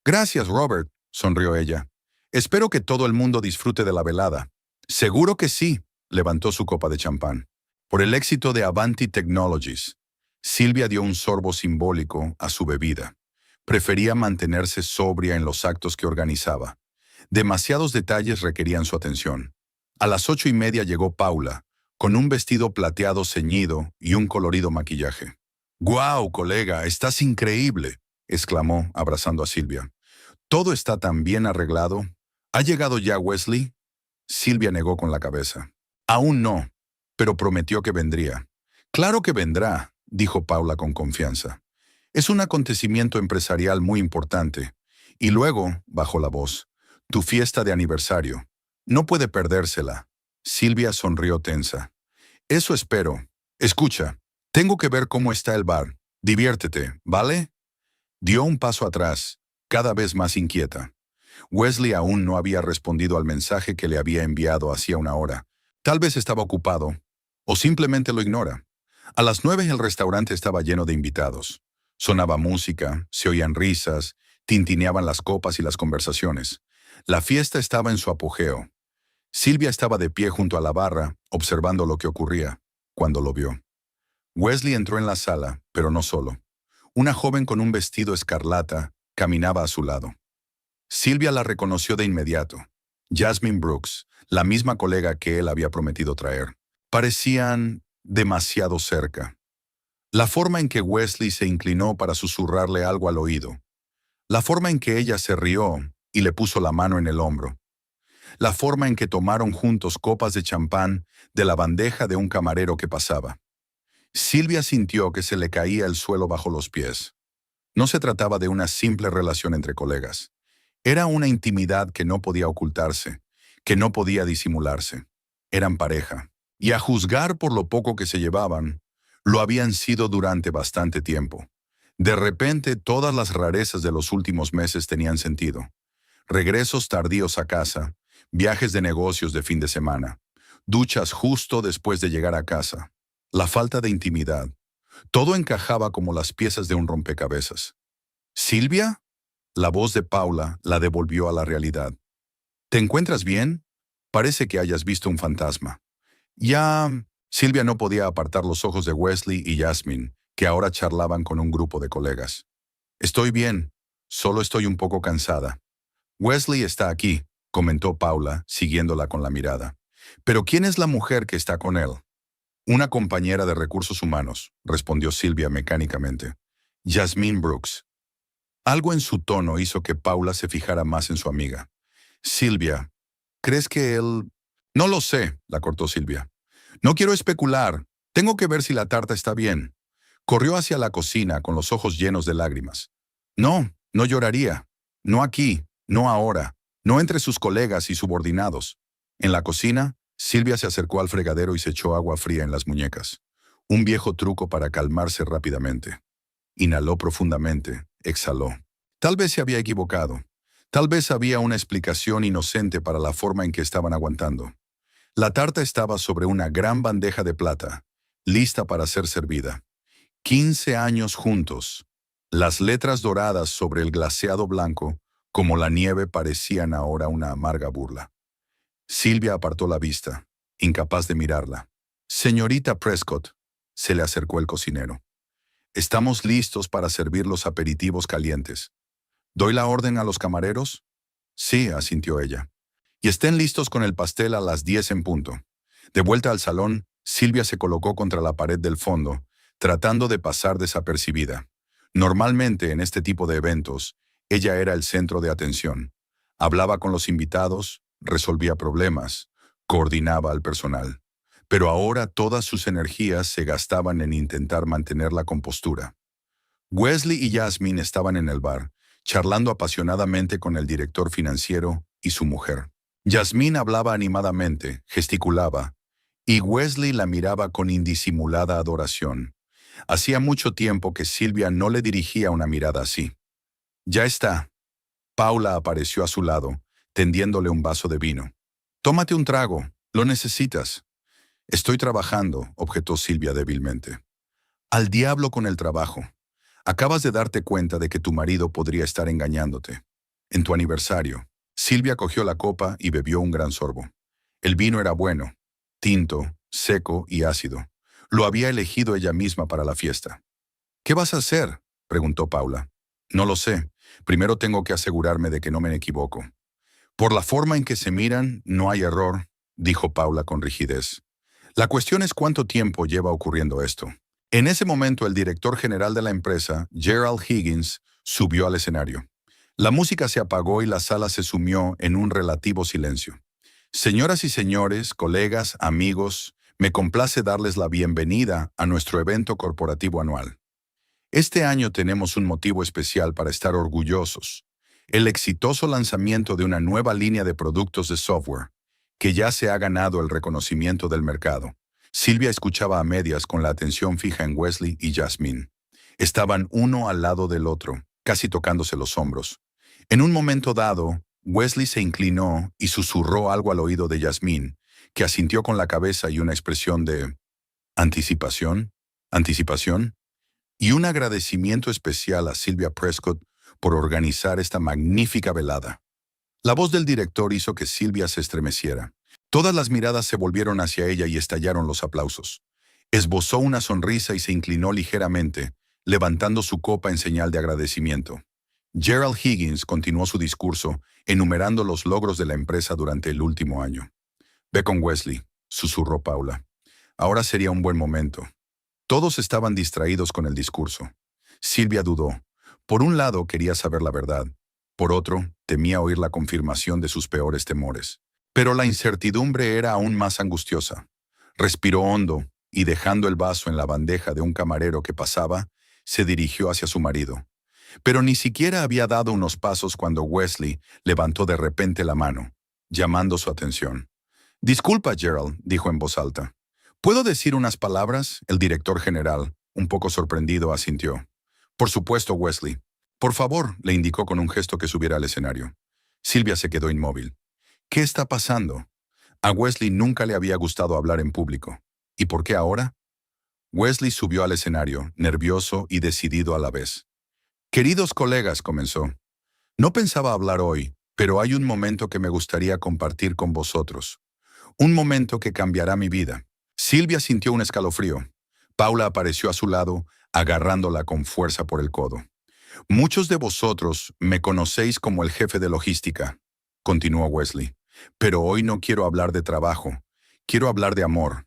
«Gracias, Robert», sonrió ella. «Espero que todo el mundo disfrute de la velada». «Seguro que sí», levantó su copa de champán. «Por el éxito de Avanti Technologies». Silvia dio un sorbo simbólico a su bebida. Prefería mantenerse sobria en los actos que organizaba. Demasiados detalles requerían su atención. A las 8:30 llegó Paula, con un vestido plateado ceñido y un colorido maquillaje. «¡Guau, colega! ¡Estás increíble!», exclamó, abrazando a Silvia. «Todo está tan bien arreglado. ¿Ha llegado ya Wesley?». Silvia negó con la cabeza. «Aún no, pero prometió que vendría». «Claro que vendrá», dijo Paula con confianza. «Es un acontecimiento empresarial muy importante». Y luego, bajó la voz, «tu fiesta de aniversario. No puede perdérsela». Silvia sonrió tensa. «Eso espero. Escucha, tengo que ver cómo está el bar. Diviértete, ¿vale?». Dio un paso atrás, cada vez más inquieta. Wesley aún no había respondido al mensaje que le había enviado hacía una hora. Tal vez estaba ocupado, o simplemente lo ignora. A las 9 el restaurante estaba lleno de invitados. Sonaba música, se oían risas, tintineaban las copas y las conversaciones. La fiesta estaba en su apogeo. Silvia estaba de pie junto a la barra, observando lo que ocurría, cuando lo vio. Wesley entró en la sala, pero no solo. Una joven con un vestido escarlata caminaba a su lado. Silvia la reconoció de inmediato. Jasmine Brooks, la misma colega que él había prometido traer. Parecían demasiado cerca. La forma en que Wesley se inclinó para susurrarle algo al oído. La forma en que ella se rió y le puso la mano en el hombro. La forma en que tomaron juntos copas de champán de la bandeja de un camarero que pasaba. Silvia sintió que se le caía el suelo bajo los pies. No se trataba de una simple relación entre colegas. Era una intimidad que no podía ocultarse, que no podía disimularse. Eran pareja. Y a juzgar por lo poco que se llevaban, lo habían sido durante bastante tiempo. De repente, todas las rarezas de los últimos meses tenían sentido. Regresos tardíos a casa, viajes de negocios de fin de semana, duchas justo después de llegar a casa, la falta de intimidad. Todo encajaba como las piezas de un rompecabezas. ¿Silvia? La voz de Paula la devolvió a la realidad. ¿Te encuentras bien? Parece que hayas visto un fantasma. Ya... Silvia no podía apartar los ojos de Wesley y Jasmine, que ahora charlaban con un grupo de colegas. Estoy bien, solo estoy un poco cansada. Wesley está aquí, comentó Paula, siguiéndola con la mirada. ¿Pero quién es la mujer que está con él? Una compañera de recursos humanos, respondió Silvia mecánicamente. Jasmine Brooks. Algo en su tono hizo que Paula se fijara más en su amiga. Silvia, ¿crees que él...? No lo sé, la cortó Silvia. No quiero especular. Tengo que ver si la tarta está bien. Corrió hacia la cocina con los ojos llenos de lágrimas. No, no lloraría. No aquí, no ahora, no entre sus colegas y subordinados. En la cocina, Silvia se acercó al fregadero y se echó agua fría en las muñecas. Un viejo truco para calmarse rápidamente. Inhaló profundamente, exhaló. Tal vez se había equivocado. Tal vez había una explicación inocente para la forma en que estaban aguantando. La tarta estaba sobre una gran bandeja de plata, lista para ser servida. 15 años juntos. Las letras doradas sobre el glaseado blanco, como la nieve, parecían ahora una amarga burla. Silvia apartó la vista, incapaz de mirarla. Señorita Prescott, se le acercó el cocinero. Estamos listos para servir los aperitivos calientes. ¿Doy la orden a los camareros? Sí, asintió ella. Y estén listos con el pastel a las 10 en punto. De vuelta al salón, Silvia se colocó contra la pared del fondo, tratando de pasar desapercibida. Normalmente, en este tipo de eventos, ella era el centro de atención. Hablaba con los invitados, resolvía problemas, coordinaba al personal. Pero ahora todas sus energías se gastaban en intentar mantener la compostura. Wesley y Jasmine estaban en el bar, charlando apasionadamente con el director financiero y su mujer. Jasmine hablaba animadamente, gesticulaba, y Wesley la miraba con indisimulada adoración. Hacía mucho tiempo que Silvia no le dirigía una mirada así. Ya está. Paula apareció a su lado, tendiéndole un vaso de vino. Tómate un trago, lo necesitas. Estoy trabajando, objetó Silvia débilmente. Al diablo con el trabajo. Acabas de darte cuenta de que tu marido podría estar engañándote. En tu aniversario. Silvia cogió la copa y bebió un gran sorbo. El vino era bueno, tinto, seco y ácido. Lo había elegido ella misma para la fiesta. ¿Qué vas a hacer?, preguntó Paula. No lo sé. Primero tengo que asegurarme de que no me equivoco. Por la forma en que se miran, no hay error, dijo Paula con rigidez. La cuestión es cuánto tiempo lleva ocurriendo esto. En ese momento, el director general de la empresa, Gerald Higgins, subió al escenario. La música se apagó y la sala se sumió en un relativo silencio. Señoras y señores, colegas, amigos, me complace darles la bienvenida a nuestro evento corporativo anual. Este año tenemos un motivo especial para estar orgullosos. El exitoso lanzamiento de una nueva línea de productos de software, que ya se ha ganado el reconocimiento del mercado. Silvia escuchaba a medias con la atención fija en Wesley y Jasmine. Estaban uno al lado del otro, casi tocándose los hombros. En un momento dado, Wesley se inclinó y susurró algo al oído de Jasmine, que asintió con la cabeza y una expresión de anticipación, y un agradecimiento especial a Sylvia Prescott por organizar esta magnífica velada. La voz del director hizo que Silvia se estremeciera. Todas las miradas se volvieron hacia ella y estallaron los aplausos. Esbozó una sonrisa y se inclinó ligeramente, levantando su copa en señal de agradecimiento. Gerald Higgins continuó su discurso, enumerando los logros de la empresa durante el último año. «Ve con Wesley», susurró Paula. «Ahora sería un buen momento». Todos estaban distraídos con el discurso. Silvia dudó. Por un lado quería saber la verdad. Por otro, temía oír la confirmación de sus peores temores. Pero la incertidumbre era aún más angustiosa. Respiró hondo y, dejando el vaso en la bandeja de un camarero que pasaba, se dirigió hacia su marido. Pero ni siquiera había dado unos pasos cuando Wesley levantó de repente la mano, llamando su atención. «Disculpa, Gerald», dijo en voz alta. «¿Puedo decir unas palabras?». El director general, un poco sorprendido, asintió. «Por supuesto, Wesley». «Por favor», le indicó con un gesto que subiera al escenario. Silvia se quedó inmóvil. ¿Qué está pasando? A Wesley nunca le había gustado hablar en público. ¿Y por qué ahora? Wesley subió al escenario, nervioso y decidido a la vez. «Queridos colegas», comenzó. «No pensaba hablar hoy, pero hay un momento que me gustaría compartir con vosotros. Un momento que cambiará mi vida». Silvia sintió un escalofrío. Paula apareció a su lado, agarrándola con fuerza por el codo. «Muchos de vosotros me conocéis como el jefe de logística», continuó Wesley. «Pero hoy no quiero hablar de trabajo. Quiero hablar de amor».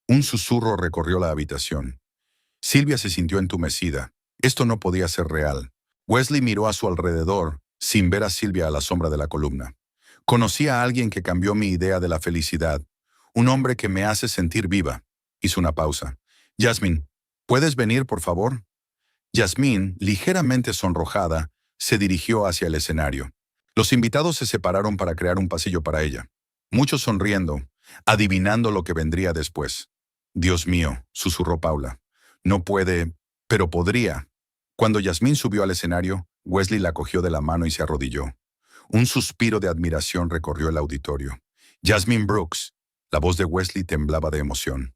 Un susurro recorrió la habitación. Silvia se sintió entumecida. Esto no podía ser real. Wesley miró a su alrededor, sin ver a Silvia a la sombra de la columna. «Conocí a alguien que cambió mi idea de la felicidad. Un hombre que me hace sentir viva». Hizo una pausa. «Jasmine, ¿puedes venir, por favor?». Jasmine, ligeramente sonrojada, se dirigió hacia el escenario. Los invitados se separaron para crear un pasillo para ella. Muchos sonriendo, adivinando lo que vendría después. «Dios mío», susurró Paula. «No puede, pero podría». Cuando Jasmine subió al escenario, Wesley la cogió de la mano y se arrodilló. Un suspiro de admiración recorrió el auditorio. «Jasmine Brooks». La voz de Wesley temblaba de emoción.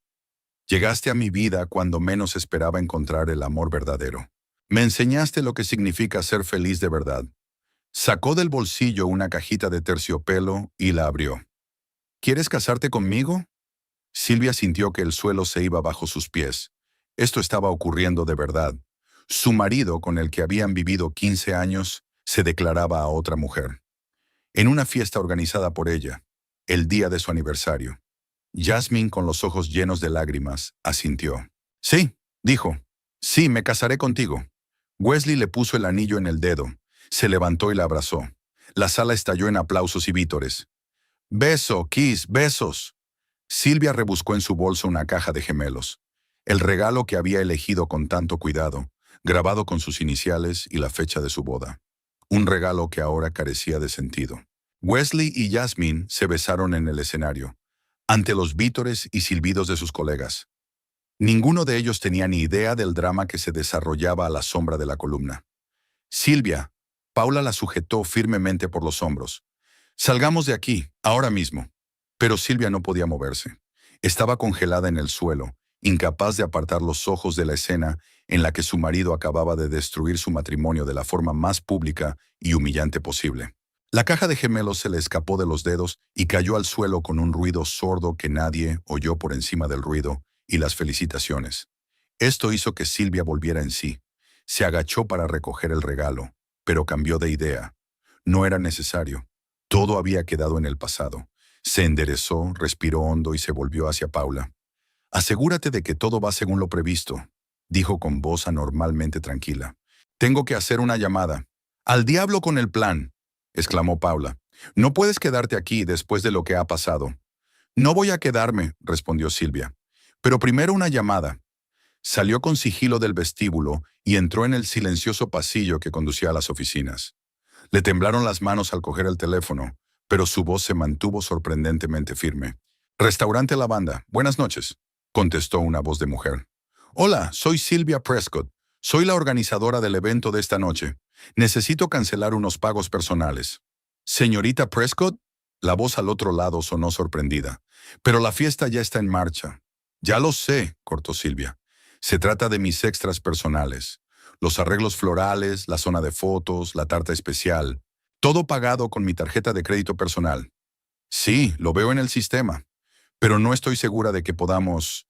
«Llegaste a mi vida cuando menos esperaba encontrar el amor verdadero. Me enseñaste lo que significa ser feliz de verdad». Sacó del bolsillo una cajita de terciopelo y la abrió. «¿Quieres casarte conmigo?». Silvia sintió que el suelo se iba bajo sus pies. Esto estaba ocurriendo de verdad. Su marido, con el que habían vivido 15 años, se declaraba a otra mujer. En una fiesta organizada por ella, el día de su aniversario. Jasmine, con los ojos llenos de lágrimas, asintió. «Sí», dijo. «Sí, me casaré contigo». Wesley le puso el anillo en el dedo. Se levantó y la abrazó. La sala estalló en aplausos y vítores. «Beso, kiss, besos». Silvia rebuscó en su bolso una caja de gemelos. El regalo que había elegido con tanto cuidado, grabado con sus iniciales y la fecha de su boda. Un regalo que ahora carecía de sentido. Wesley y Jasmine se besaron en el escenario, ante los vítores y silbidos de sus colegas. Ninguno de ellos tenía ni idea del drama que se desarrollaba a la sombra de la columna. «Silvia», Paula la sujetó firmemente por los hombros. «Salgamos de aquí, ahora mismo». Pero Silvia no podía moverse. Estaba congelada en el suelo, incapaz de apartar los ojos de la escena en la que su marido acababa de destruir su matrimonio de la forma más pública y humillante posible. La caja de gemelos se le escapó de los dedos y cayó al suelo con un ruido sordo que nadie oyó por encima del ruido y las felicitaciones. Esto hizo que Silvia volviera en sí. Se agachó para recoger el regalo, pero cambió de idea. No era necesario. Todo había quedado en el pasado. Se enderezó, respiró hondo y se volvió hacia Paula. «Asegúrate de que todo va según lo previsto», dijo con voz anormalmente tranquila. «Tengo que hacer una llamada». «Al diablo con el plan», exclamó Paula. «No puedes quedarte aquí después de lo que ha pasado». «No voy a quedarme», respondió Silvia. «Pero primero una llamada». Salió con sigilo del vestíbulo y entró en el silencioso pasillo que conducía a las oficinas. Le temblaron las manos al coger el teléfono, pero su voz se mantuvo sorprendentemente firme. «Restaurante Lavanda, buenas noches», contestó una voz de mujer. «Hola, soy Sylvia Prescott. Soy la organizadora del evento de esta noche. Necesito cancelar unos pagos personales». «Señorita Prescott», la voz al otro lado sonó sorprendida. «Pero la fiesta ya está en marcha». «Ya lo sé», cortó Silvia. «Se trata de mis extras personales. Los arreglos florales, la zona de fotos, la tarta especial. Todo pagado con mi tarjeta de crédito personal». «Sí, lo veo en el sistema. Pero no estoy segura de que podamos...».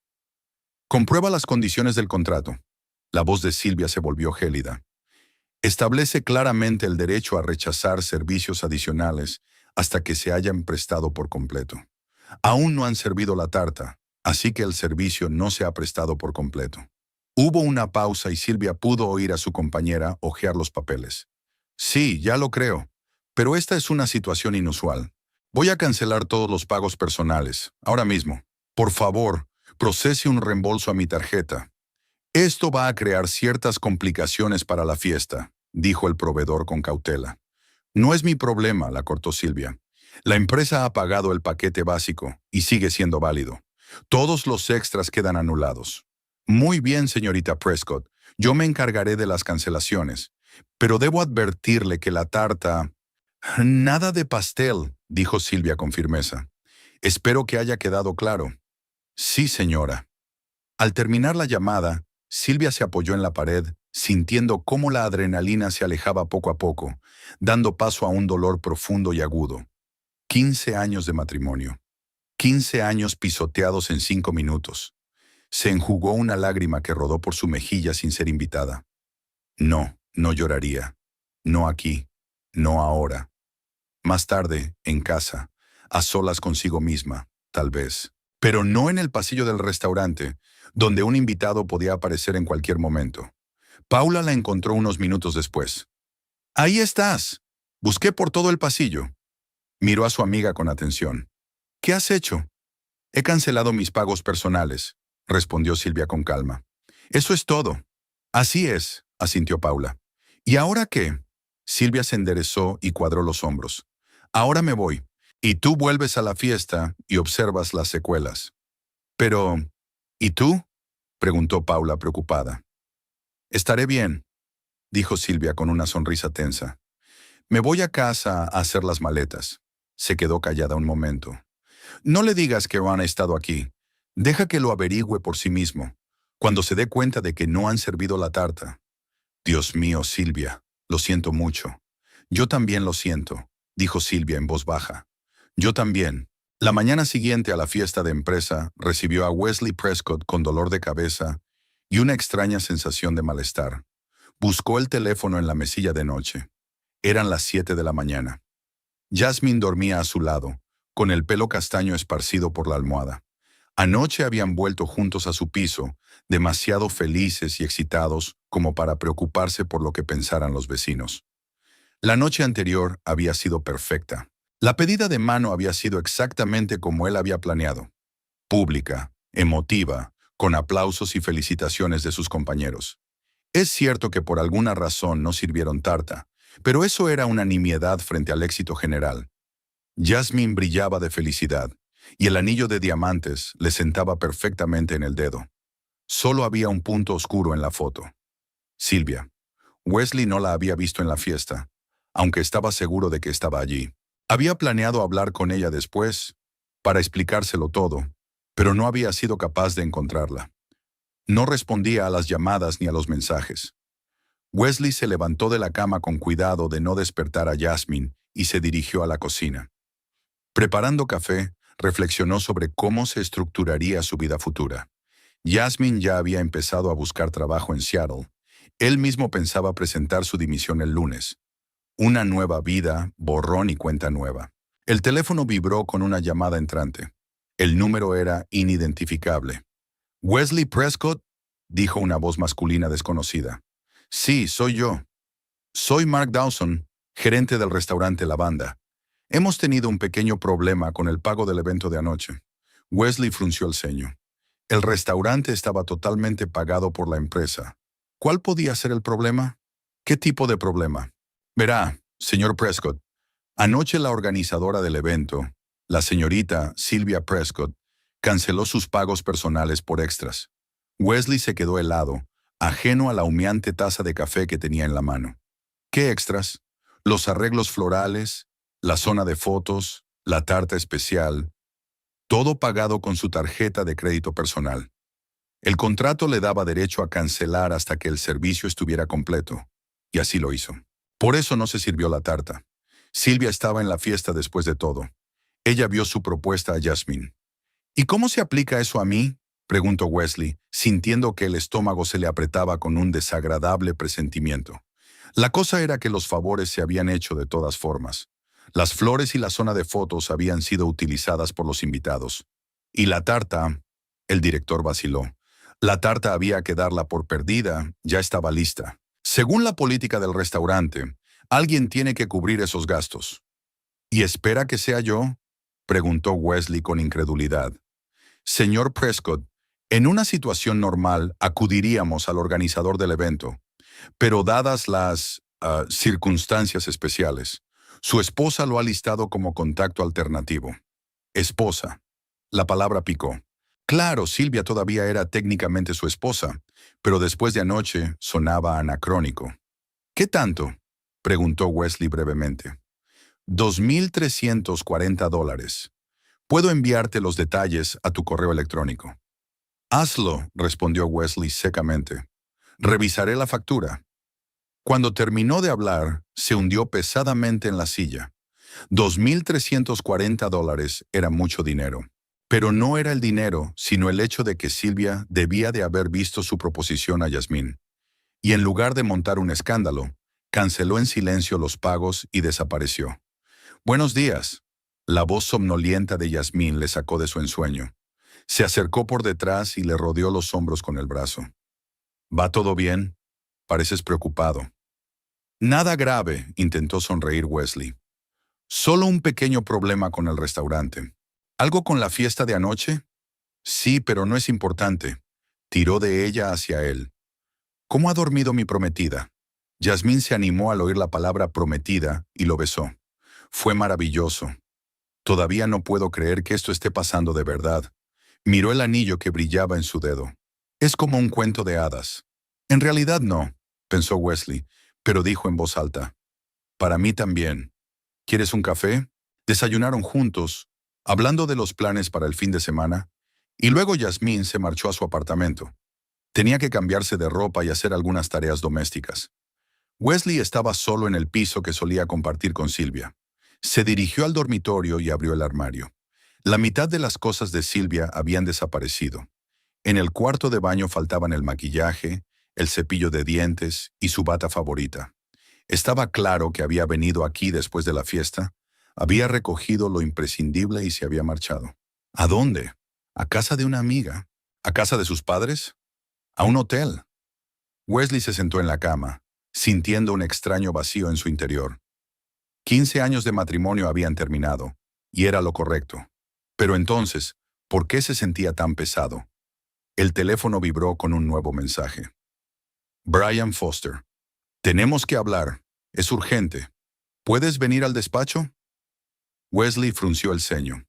«Comprueba las condiciones del contrato». La voz de Silvia se volvió gélida. «Establece claramente el derecho a rechazar servicios adicionales hasta que se hayan prestado por completo. Aún no han servido la tarta. así que el servicio no se ha prestado por completo. Hubo una pausa y Silvia pudo oír a su compañera hojear los papeles. Sí, ya lo creo, pero esta es una situación inusual. Voy a cancelar todos los pagos personales, ahora mismo. Por favor, procese un reembolso a mi tarjeta. Esto va a crear ciertas complicaciones para la fiesta, dijo el proveedor con cautela. No es mi problema, la cortó Silvia. La empresa ha pagado el paquete básico y sigue siendo válido. Todos los extras quedan anulados. Muy bien, señorita Prescott. Yo me encargaré de las cancelaciones. Pero debo advertirle que la tarta... Nada de pastel, dijo Silvia con firmeza. Espero que haya quedado claro. Sí, señora. Al terminar la llamada, Silvia se apoyó en la pared, sintiendo cómo la adrenalina se alejaba poco a poco, dando paso a un dolor profundo y agudo. 15 años de matrimonio. 15 años pisoteados en 5 minutos. Se enjugó una lágrima que rodó por su mejilla sin ser invitada. No, no lloraría. No aquí. No ahora. Más tarde, en casa, a solas consigo misma, tal vez. Pero no en el pasillo del restaurante, donde un invitado podía aparecer en cualquier momento. Paula la encontró unos minutos después. «Ahí estás. Busqué por todo el pasillo». Miró a su amiga con atención. «¿Qué has hecho?» «He cancelado mis pagos personales», respondió Silvia con calma. «Eso es todo». «Así es», asintió Paula. «¿Y ahora qué?» Silvia se enderezó y cuadró los hombros. «Ahora me voy, y tú vuelves a la fiesta y observas las secuelas». «Pero, ¿y tú?», preguntó Paula preocupada. «Estaré bien», dijo Silvia con una sonrisa tensa. «Me voy a casa a hacer las maletas». Se quedó callada un momento. «No le digas que Ron ha estado aquí. Deja que lo averigüe por sí mismo, cuando se dé cuenta de que no han servido la tarta». «Dios mío, Silvia, lo siento mucho». «Yo también lo siento», dijo Silvia en voz baja. «Yo también». La mañana siguiente a la fiesta de empresa, recibió a Wesley Prescott con dolor de cabeza y una extraña sensación de malestar. Buscó el teléfono en la mesilla de noche. Eran las 7 de la mañana. Jasmine dormía a su lado, con el pelo castaño esparcido por la almohada. Anoche habían vuelto juntos a su piso, demasiado felices y excitados como para preocuparse por lo que pensaran los vecinos. La noche anterior había sido perfecta. La pedida de mano había sido exactamente como él había planeado. Pública, emotiva, con aplausos y felicitaciones de sus compañeros. Es cierto que por alguna razón no sirvieron tarta, pero eso era una nimiedad frente al éxito general. Jasmine brillaba de felicidad, y el anillo de diamantes le sentaba perfectamente en el dedo. Solo había un punto oscuro en la foto. Silvia. Wesley no la había visto en la fiesta, aunque estaba seguro de que estaba allí. Había planeado hablar con ella después, para explicárselo todo, pero no había sido capaz de encontrarla. No respondía a las llamadas ni a los mensajes. Wesley se levantó de la cama con cuidado de no despertar a Jasmine y se dirigió a la cocina. Preparando café, reflexionó sobre cómo se estructuraría su vida futura. Jasmine ya había empezado a buscar trabajo en Seattle. Él mismo pensaba presentar su dimisión el lunes. Una nueva vida, borrón y cuenta nueva. El teléfono vibró con una llamada entrante. El número era inidentificable. «¿Wesley Prescott?», dijo una voz masculina desconocida. «Sí, soy yo. Soy Mark Dawson, gerente del restaurante La Banda. Hemos tenido un pequeño problema con el pago del evento de anoche». Wesley frunció el ceño. El restaurante estaba totalmente pagado por la empresa. ¿Cuál podía ser el problema? ¿Qué tipo de problema? Verá, señor Prescott, anoche la organizadora del evento, la señorita Sylvia Prescott, canceló sus pagos personales por extras. Wesley se quedó helado, ajeno a la humeante taza de café que tenía en la mano. ¿Qué extras? Los arreglos florales, la zona de fotos, la tarta especial, todo pagado con su tarjeta de crédito personal. El contrato le daba derecho a cancelar hasta que el servicio estuviera completo, y así lo hizo. Por eso no se sirvió la tarta. Silvia estaba en la fiesta después de todo. Ella vio su propuesta a Jasmine. «¿Y cómo se aplica eso a mí?», preguntó Wesley, sintiendo que el estómago se le apretaba con un desagradable presentimiento. La cosa era que los favores se habían hecho de todas formas. Las flores y la zona de fotos habían sido utilizadas por los invitados. Y la tarta, El director vaciló. La tarta había que darla por perdida, ya estaba lista. Según la política del restaurante, alguien tiene que cubrir esos gastos. ¿Y espera que sea yo? Preguntó Wesley con incredulidad. Señor Prescott, en una situación normal acudiríamos al organizador del evento, pero dadas las circunstancias especiales, su esposa lo ha listado como contacto alternativo. Esposa. La palabra picó. Claro, Silvia todavía era técnicamente su esposa, pero después de anoche sonaba anacrónico. ¿Qué tanto? Preguntó Wesley brevemente. $2,340. Puedo enviarte los detalles a tu correo electrónico. Hazlo, respondió Wesley secamente. Revisaré la factura. Cuando terminó de hablar, se hundió pesadamente en la silla. $2,340 era mucho dinero. Pero no era el dinero, sino el hecho de que Silvia debía de haber visto su proposición a Yasmín. Y en lugar de montar un escándalo, canceló en silencio los pagos y desapareció. Buenos días. La voz somnolienta de Yasmín le sacó de su ensueño. Se acercó por detrás y le rodeó los hombros con el brazo. ¿Va todo bien? Pareces preocupado. Nada grave, intentó sonreír Wesley. Solo un pequeño problema con el restaurante. ¿Algo con la fiesta de anoche? Sí, pero no es importante. Tiró de ella hacia él. ¿Cómo ha dormido mi prometida? Yasmín se animó al oír la palabra prometida y lo besó. Fue maravilloso. Todavía no puedo creer que esto esté pasando de verdad. Miró el anillo que brillaba en su dedo. Es como un cuento de hadas. En realidad no, pensó Wesley, pero dijo en voz alta. Para mí también. ¿Quieres un café? Desayunaron juntos, hablando de los planes para el fin de semana, y luego Yasmín se marchó a su apartamento. Tenía que cambiarse de ropa y hacer algunas tareas domésticas. Wesley estaba solo en el piso que solía compartir con Silvia. Se dirigió al dormitorio y abrió el armario. La mitad de las cosas de Silvia habían desaparecido. En el cuarto de baño faltaban el maquillaje, el cepillo de dientes y su bata favorita. Estaba claro que había venido aquí después de la fiesta, había recogido lo imprescindible y se había marchado. ¿A dónde? ¿A casa de una amiga? ¿A casa de sus padres? ¿A un hotel? Wesley se sentó en la cama, sintiendo un extraño vacío en su interior. 15 años de matrimonio habían terminado, y era lo correcto. Pero entonces, ¿por qué se sentía tan pesado? El teléfono vibró con un nuevo mensaje. Brian Foster. Tenemos que hablar. Es urgente. ¿Puedes venir al despacho? Wesley frunció el ceño.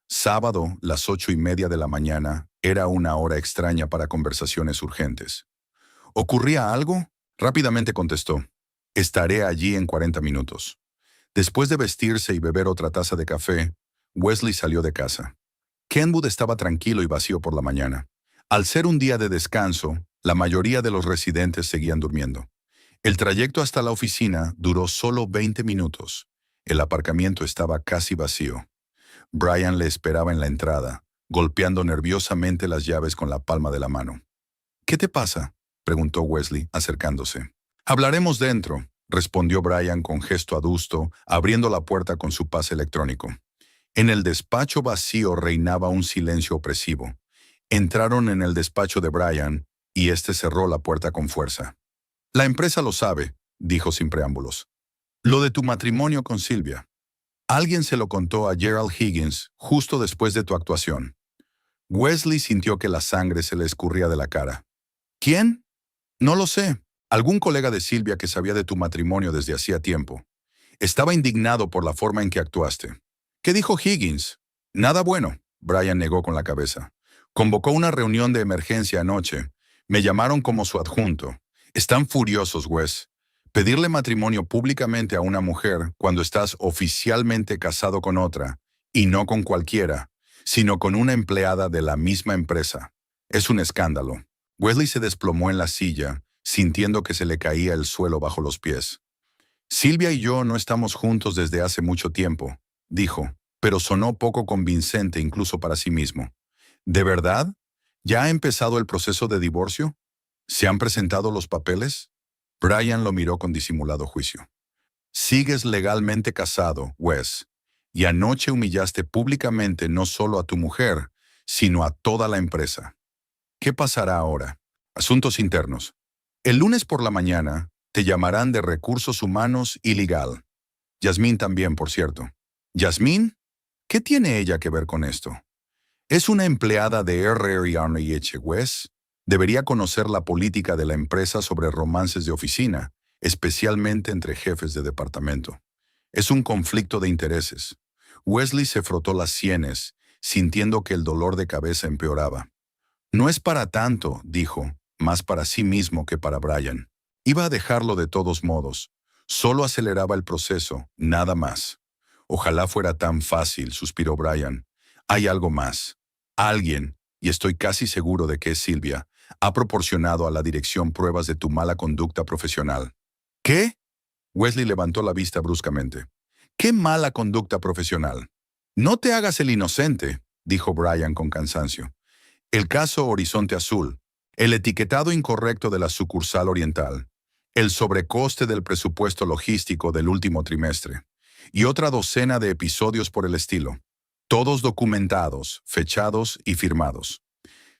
Sábado, las 8:30 de la mañana, era una hora extraña para conversaciones urgentes. ¿Ocurría algo? Rápidamente contestó. Estaré allí en 40 minutos. Después de vestirse y beber otra taza de café, Wesley salió de casa. Kenwood estaba tranquilo y vacío por la mañana. Al ser un día de descanso, la mayoría de los residentes seguían durmiendo. El trayecto hasta la oficina duró solo 20 minutos. El aparcamiento estaba casi vacío. Brian le esperaba en la entrada, golpeando nerviosamente las llaves con la palma de la mano. ¿Qué te pasa?, preguntó Wesley, acercándose. Hablaremos dentro, respondió Brian con gesto adusto, abriendo la puerta con su pase electrónico. En el despacho vacío reinaba un silencio opresivo. Entraron en el despacho de Brian y éste cerró la puerta con fuerza. La empresa lo sabe, dijo sin preámbulos. Lo de tu matrimonio con Silvia. Alguien se lo contó a Gerald Higgins justo después de tu actuación. Wesley sintió que la sangre se le escurría de la cara. ¿Quién? No lo sé. Algún colega de Silvia que sabía de tu matrimonio desde hacía tiempo. Estaba indignado por la forma en que actuaste. ¿Qué dijo Higgins? Nada bueno, Brian negó con la cabeza. Convocó una reunión de emergencia anoche. Me llamaron como su adjunto. Están furiosos, Wes. Pedirle matrimonio públicamente a una mujer cuando estás oficialmente casado con otra, y no con cualquiera, sino con una empleada de la misma empresa. Es un escándalo. Wesley se desplomó en la silla, sintiendo que se le caía el suelo bajo los pies. Silvia y yo no estamos juntos desde hace mucho tiempo, dijo, pero sonó poco convincente incluso para sí mismo. ¿De verdad? ¿Ya ha empezado el proceso de divorcio? ¿Se han presentado los papeles? Brian lo miró con disimulado juicio. Sigues legalmente casado, Wes, y anoche humillaste públicamente no solo a tu mujer, sino a toda la empresa. ¿Qué pasará ahora? Asuntos internos. El lunes por la mañana te llamarán de Recursos Humanos y Legal. Yasmín también, por cierto. ¿Yasmín? ¿Qué tiene ella que ver con esto? Es una empleada de R&H West. Debería conocer la política de la empresa sobre romances de oficina, especialmente entre jefes de departamento. Es un conflicto de intereses. Wesley se frotó las sienes, sintiendo que el dolor de cabeza empeoraba. No es para tanto, dijo, más para sí mismo que para Brian. Iba a dejarlo de todos modos. Solo aceleraba el proceso, nada más. Ojalá fuera tan fácil, suspiró Brian. Hay algo más. Alguien, y estoy casi seguro de que es Silvia, ha proporcionado a la dirección pruebas de tu mala conducta profesional. ¿Qué? Wesley levantó la vista bruscamente. ¿Qué mala conducta profesional? No te hagas el inocente, dijo Brian con cansancio. El caso Horizonte Azul, el etiquetado incorrecto de la sucursal oriental, el sobrecoste del presupuesto logístico del último trimestre, y otra docena de episodios por el estilo, todos documentados, fechados y firmados.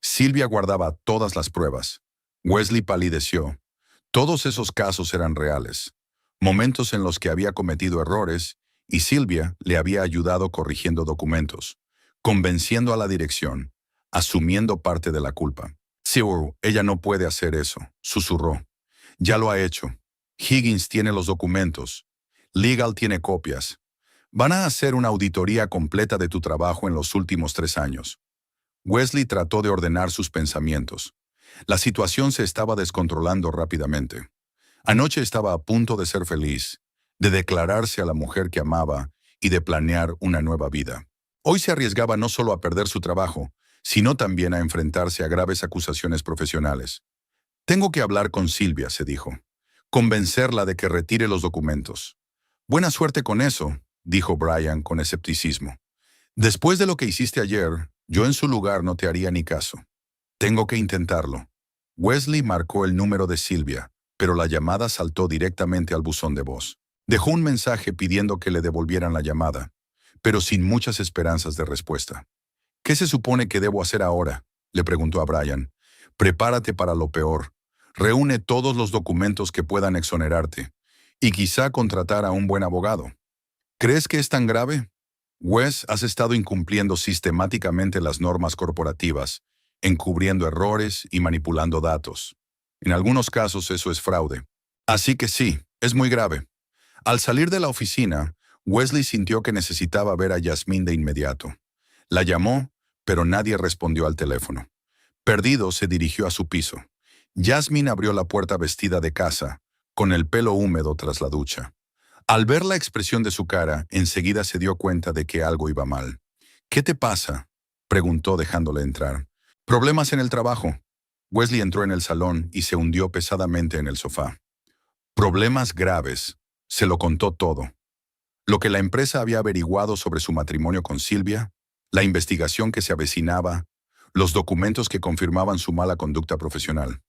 Silvia guardaba todas las pruebas. Wesley palideció. Todos esos casos eran reales, momentos en los que había cometido errores y Silvia le había ayudado corrigiendo documentos, convenciendo a la dirección, asumiendo parte de la culpa. Seguro, ella no puede hacer eso, susurró. Ya lo ha hecho. Higgins tiene los documentos. Legal tiene copias. Van a hacer una auditoría completa de tu trabajo en los últimos 3 años. Wesley trató de ordenar sus pensamientos. La situación se estaba descontrolando rápidamente. Anoche estaba a punto de ser feliz, de declararse a la mujer que amaba y de planear una nueva vida. Hoy se arriesgaba no solo a perder su trabajo, sino también a enfrentarse a graves acusaciones profesionales. Tengo que hablar con Silvia, se dijo. Convencerla de que retire los documentos. Buena suerte con eso, dijo Brian con escepticismo. Después de lo que hiciste ayer, yo en su lugar no te haría ni caso. Tengo que intentarlo. Wesley marcó el número de Silvia, pero la llamada saltó directamente al buzón de voz. Dejó un mensaje pidiendo que le devolvieran la llamada, pero sin muchas esperanzas de respuesta. ¿Qué se supone que debo hacer ahora?, le preguntó a Brian. Prepárate para lo peor. Reúne todos los documentos que puedan exonerarte, y quizá contratar a un buen abogado. ¿Crees que es tan grave? Wes, has estado incumpliendo sistemáticamente las normas corporativas, encubriendo errores y manipulando datos. En algunos casos eso es fraude. Así que sí, es muy grave. Al salir de la oficina, Wesley sintió que necesitaba ver a Yasmín de inmediato. La llamó, pero nadie respondió al teléfono. Perdido, se dirigió a su piso. Yasmín abrió la puerta vestida de casa, con el pelo húmedo tras la ducha. Al ver la expresión de su cara, enseguida se dio cuenta de que algo iba mal. ¿Qué te pasa?, preguntó dejándole entrar. Problemas en el trabajo. Wesley entró en el salón y se hundió pesadamente en el sofá. Problemas graves. Se lo contó todo. Lo que la empresa había averiguado sobre su matrimonio con Silvia, la investigación que se avecinaba, los documentos que confirmaban su mala conducta profesional.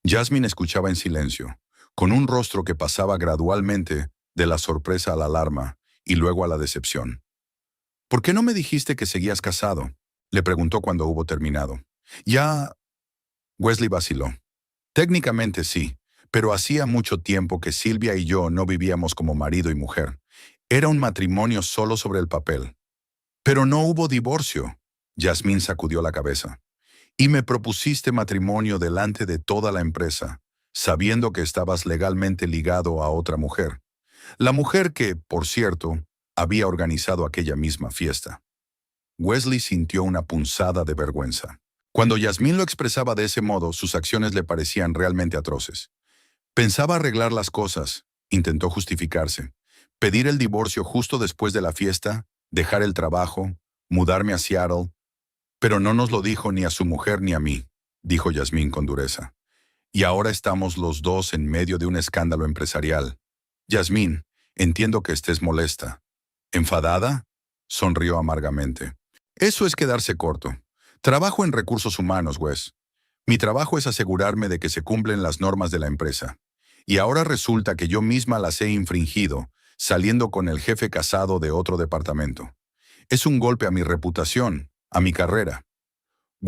Yasmín escuchaba en silencio, con un rostro que pasaba gradualmente de la sorpresa a la alarma y luego a la decepción. ¿Por qué no me dijiste que seguías casado?, le preguntó cuando hubo terminado. Ya... Wesley vaciló. Técnicamente sí, pero hacía mucho tiempo que Silvia y yo no vivíamos como marido y mujer. Era un matrimonio solo sobre el papel. Pero no hubo divorcio. Yasmín sacudió la cabeza. Y me propusiste matrimonio delante de toda la empresa, sabiendo que estabas legalmente ligado a otra mujer. La mujer que, por cierto, había organizado aquella misma fiesta. Wesley sintió una punzada de vergüenza. Cuando Yasmín lo expresaba de ese modo, sus acciones le parecían realmente atroces. Pensaba arreglar las cosas, intentó justificarse, pedir el divorcio justo después de la fiesta, dejar el trabajo, mudarme a Seattle, pero no nos lo dijo ni a su mujer ni a mí, dijo Yasmín con dureza. Y ahora estamos los dos en medio de un escándalo empresarial. Yasmín, entiendo que estés molesta. ¿Enfadada?, sonrió amargamente. Eso es quedarse corto. Trabajo en recursos humanos, Wes. Mi trabajo es asegurarme de que se cumplen las normas de la empresa. Y ahora resulta que yo misma las he infringido, saliendo con el jefe casado de otro departamento. Es un golpe a mi reputación, a mi carrera.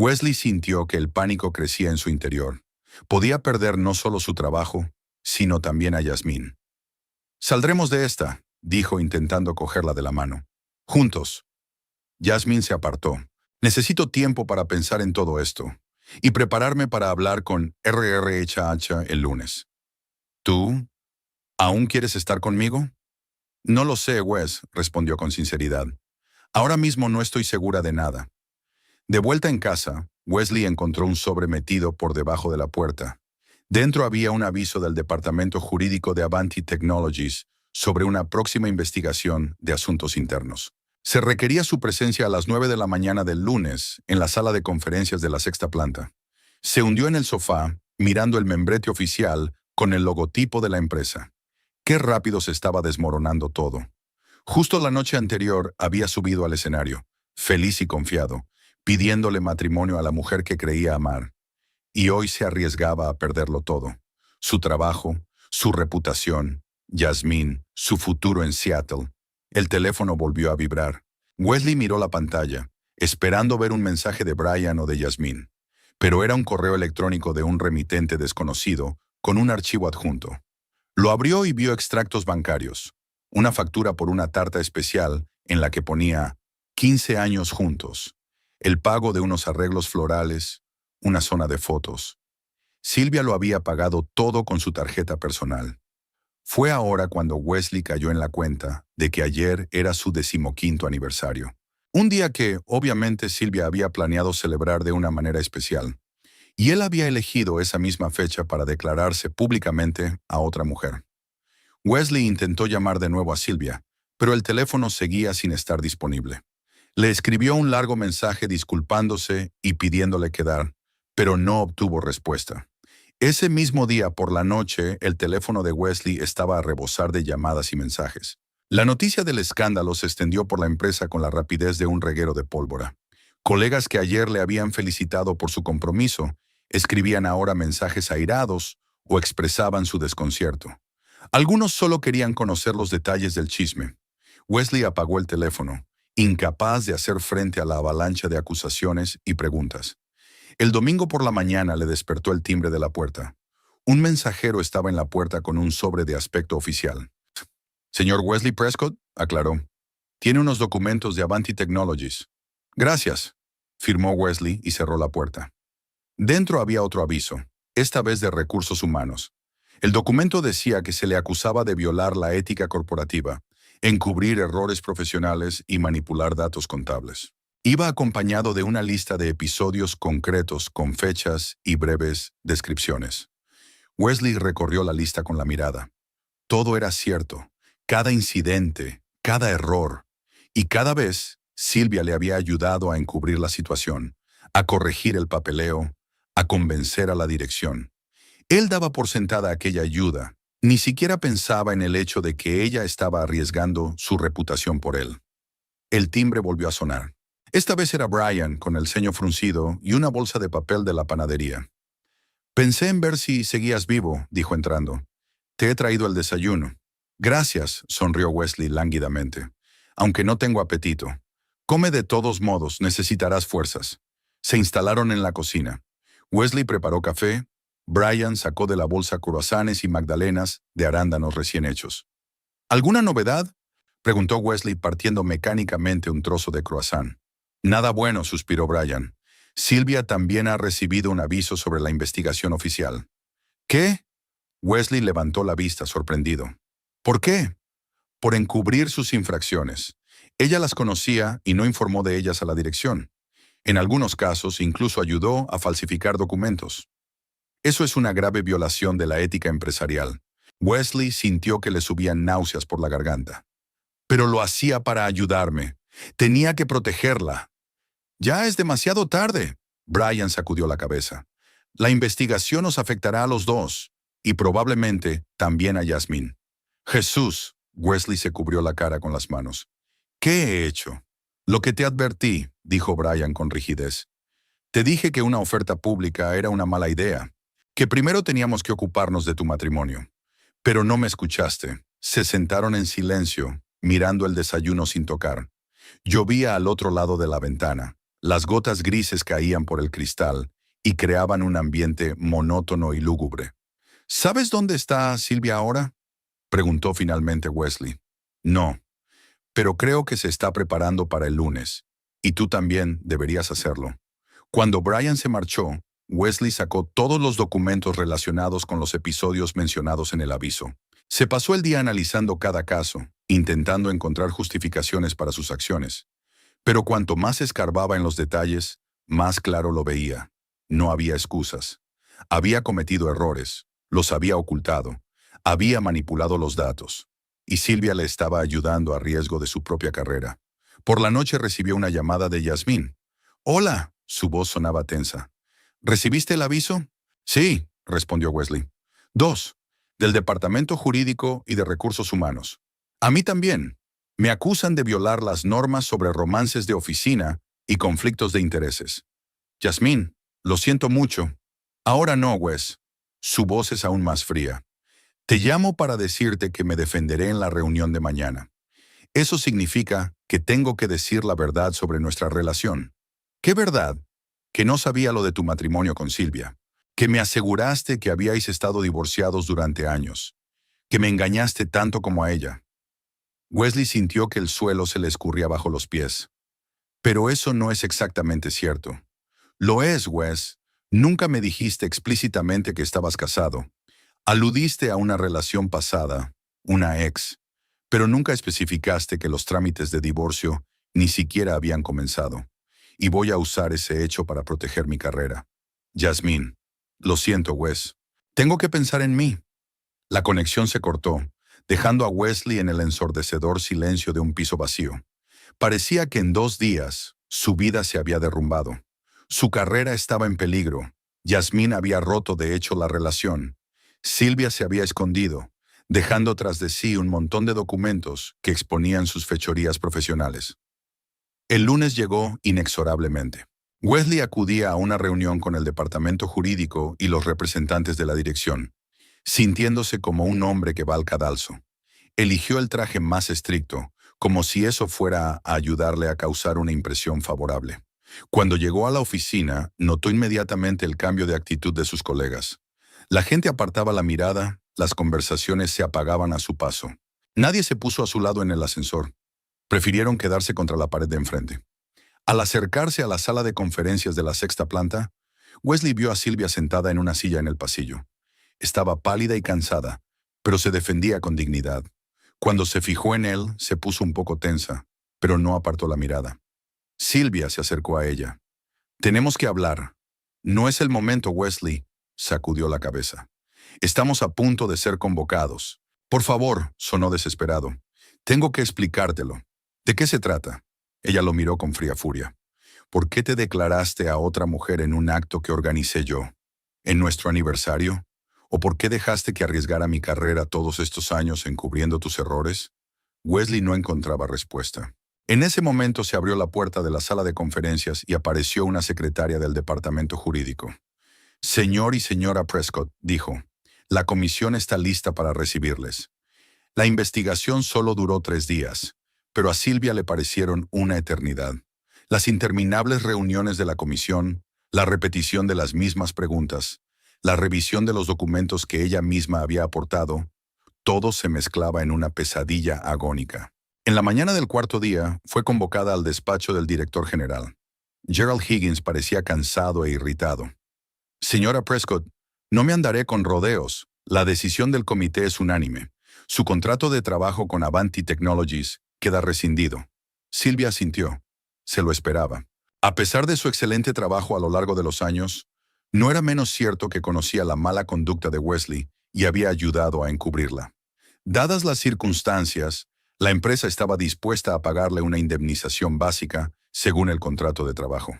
Wesley sintió que el pánico crecía en su interior. Podía perder no solo su trabajo, sino también a Yasmín. «Saldremos de esta», dijo intentando cogerla de la mano. «Juntos». Yasmín se apartó. «Necesito tiempo para pensar en todo esto y prepararme para hablar con RRHH el lunes». «¿Tú aún quieres estar conmigo?» «No lo sé, Wes», respondió con sinceridad. «Ahora mismo no estoy segura de nada». De vuelta en casa, Wesley encontró un sobre metido por debajo de la puerta. Dentro había un aviso del Departamento Jurídico de Avanti Technologies sobre una próxima investigación de asuntos internos. Se requería su presencia a las 9 de la mañana del lunes en la sala de conferencias de la sexta planta. Se hundió en el sofá, mirando el membrete oficial con el logotipo de la empresa. Qué rápido se estaba desmoronando todo. Justo la noche anterior había subido al escenario, feliz y confiado, pidiéndole matrimonio a la mujer que creía amar. Y hoy se arriesgaba a perderlo todo. Su trabajo, su reputación, Yasmín, su futuro en Seattle. El teléfono volvió a vibrar. Wesley miró la pantalla, esperando ver un mensaje de Brian o de Yasmín. Pero era un correo electrónico de un remitente desconocido con un archivo adjunto. Lo abrió y vio extractos bancarios, una factura por una tarta especial en la que ponía 15 años juntos, el pago de unos arreglos florales, una zona de fotos. Silvia lo había pagado todo con su tarjeta personal. Fue ahora cuando Wesley cayó en la cuenta de que ayer era su 15º aniversario. Un día que, obviamente, Silvia había planeado celebrar de una manera especial. Y él había elegido esa misma fecha para declararse públicamente a otra mujer. Wesley intentó llamar de nuevo a Silvia, pero el teléfono seguía sin estar disponible. Le escribió un largo mensaje disculpándose y pidiéndole quedar, pero no obtuvo respuesta. Ese mismo día por la noche, el teléfono de Wesley estaba a rebosar de llamadas y mensajes. La noticia del escándalo se extendió por la empresa con la rapidez de un reguero de pólvora. Colegas que ayer le habían felicitado por su compromiso escribían ahora mensajes airados o expresaban su desconcierto. Algunos solo querían conocer los detalles del chisme. Wesley apagó el teléfono, incapaz de hacer frente a la avalancha de acusaciones y preguntas. El domingo por la mañana le despertó el timbre de la puerta. Un mensajero estaba en la puerta con un sobre de aspecto oficial. «Señor Wesley Prescott», aclaró. «Tiene unos documentos de Avanti Technologies». «Gracias», firmó Wesley y cerró la puerta. Dentro había otro aviso, esta vez de recursos humanos. El documento decía que se le acusaba de violar la ética corporativa, encubrir errores profesionales y manipular datos contables. Iba acompañado de una lista de episodios concretos con fechas y breves descripciones. Wesley recorrió la lista con la mirada. Todo era cierto, cada incidente, cada error, y cada vez Silvia le había ayudado a encubrir la situación, a corregir el papeleo, a convencer a la dirección. Él daba por sentada aquella ayuda, ni siquiera pensaba en el hecho de que ella estaba arriesgando su reputación por él. El timbre volvió a sonar. Esta vez era Brian, con el ceño fruncido y una bolsa de papel de la panadería. «Pensé en ver si seguías vivo», dijo entrando. «Te he traído el desayuno». «Gracias», sonrió Wesley lánguidamente. «Aunque no tengo apetito. Come de todos modos, necesitarás fuerzas». Se instalaron en la cocina. Wesley preparó café. Brian sacó de la bolsa croissants y magdalenas de arándanos recién hechos. «¿Alguna novedad?», preguntó Wesley partiendo mecánicamente un trozo de croissant. «Nada bueno», suspiró Brian. «Silvia también ha recibido un aviso sobre la investigación oficial». «¿Qué?». Wesley levantó la vista sorprendido. «¿Por qué?». «Por encubrir sus infracciones. Ella las conocía y no informó de ellas a la dirección. En algunos casos incluso ayudó a falsificar documentos. Eso es una grave violación de la ética empresarial». Wesley sintió que le subían náuseas por la garganta. «Pero lo hacía para ayudarme. Tenía que protegerla». «Ya es demasiado tarde», Brian sacudió la cabeza. «La investigación nos afectará a los dos, y probablemente también a Yasmín». «Jesús», Wesley se cubrió la cara con las manos. «¿Qué he hecho?». «Lo que te advertí», dijo Brian con rigidez. «Te dije que una oferta pública era una mala idea, que primero teníamos que ocuparnos de tu matrimonio. Pero no me escuchaste». Se sentaron en silencio, mirando el desayuno sin tocar. Llovía al otro lado de la ventana. Las gotas grises caían por el cristal y creaban un ambiente monótono y lúgubre. ¿Sabes dónde está Silvia ahora?, preguntó finalmente Wesley. No, pero creo que se está preparando para el lunes, y tú también deberías hacerlo. Cuando Brian se marchó, Wesley sacó todos los documentos relacionados con los episodios mencionados en el aviso. Se pasó el día analizando cada caso, intentando encontrar justificaciones para sus acciones. Pero cuanto más escarbaba en los detalles, más claro lo veía. No había excusas. Había cometido errores, los había ocultado, había manipulado los datos. Y Silvia le estaba ayudando a riesgo de su propia carrera. Por la noche recibió una llamada de Yasmín. «Hola», su voz sonaba tensa. «¿Recibiste el aviso?» «Sí», respondió Wesley. «Dos, del Departamento Jurídico y de Recursos Humanos. A mí también. Me acusan de violar las normas sobre romances de oficina y conflictos de intereses». «Yasmín, lo siento mucho». «Ahora no, Wes». Su voz es aún más fría. «Te llamo para decirte que me defenderé en la reunión de mañana. Eso significa que tengo que decir la verdad sobre nuestra relación». «¿Qué verdad?» «Que no sabía lo de tu matrimonio con Silvia. Que me aseguraste que habíais estado divorciados durante años. Que me engañaste tanto como a ella». Wesley sintió que el suelo se le escurría bajo los pies. «Pero eso no es exactamente cierto». «Lo es, Wes. Nunca me dijiste explícitamente que estabas casado. Aludiste a una relación pasada, una ex, pero nunca especificaste que los trámites de divorcio ni siquiera habían comenzado. Y voy a usar ese hecho para proteger mi carrera». «Yasmín, lo siento, Wes. Tengo que pensar en mí». La conexión se cortó, dejando a Wesley en el ensordecedor silencio de un piso vacío. Parecía que en 2 días su vida se había derrumbado. Su carrera estaba en peligro. Yasmín había roto de hecho la relación. Silvia se había escondido, dejando tras de sí un montón de documentos que exponían sus fechorías profesionales. El lunes llegó inexorablemente. Wesley acudía a una reunión con el departamento jurídico y los representantes de la dirección, sintiéndose como un hombre que va al cadalso. Eligió el traje más estricto, como si eso fuera a ayudarle a causar una impresión favorable. Cuando llegó a la oficina, notó inmediatamente el cambio de actitud de sus colegas. La gente apartaba la mirada, las conversaciones se apagaban a su paso. Nadie se puso a su lado en el ascensor. Prefirieron quedarse contra la pared de enfrente. Al acercarse a la sala de conferencias de la 6ª planta, Wesley vio a Silvia sentada en una silla en el pasillo. Estaba pálida y cansada, pero se defendía con dignidad. Cuando se fijó en él, se puso un poco tensa, pero no apartó la mirada. Silvia se acercó a ella. «Tenemos que hablar». «No es el momento, Wesley», sacudió la cabeza. «Estamos a punto de ser convocados». «Por favor», sonó desesperado. «Tengo que explicártelo». «¿De qué se trata?». Ella lo miró con fría furia. «¿Por qué te declaraste a otra mujer en un acto que organicé yo? ¿En nuestro aniversario? ¿O por qué dejaste que arriesgara mi carrera todos estos años encubriendo tus errores?». Wesley no encontraba respuesta. En ese momento se abrió la puerta de la sala de conferencias y apareció una secretaria del departamento jurídico. «Señor y señora Prescott», dijo, «la comisión está lista para recibirles». La investigación solo duró 3 días, pero a Silvia le parecieron una eternidad. Las interminables reuniones de la comisión, la repetición de las mismas preguntas, la revisión de los documentos que ella misma había aportado, todo se mezclaba en una pesadilla agónica. En la mañana del 4.º día, fue convocada al despacho del director general. Gerald Higgins parecía cansado e irritado. «Señora Prescott, no me andaré con rodeos. La decisión del comité es unánime. Su contrato de trabajo con Avanti Technologies queda rescindido». Silvia asintió. Se lo esperaba. A pesar de su excelente trabajo a lo largo de los años, no era menos cierto que conocía la mala conducta de Wesley y había ayudado a encubrirla. Dadas las circunstancias, la empresa estaba dispuesta a pagarle una indemnización básica según el contrato de trabajo.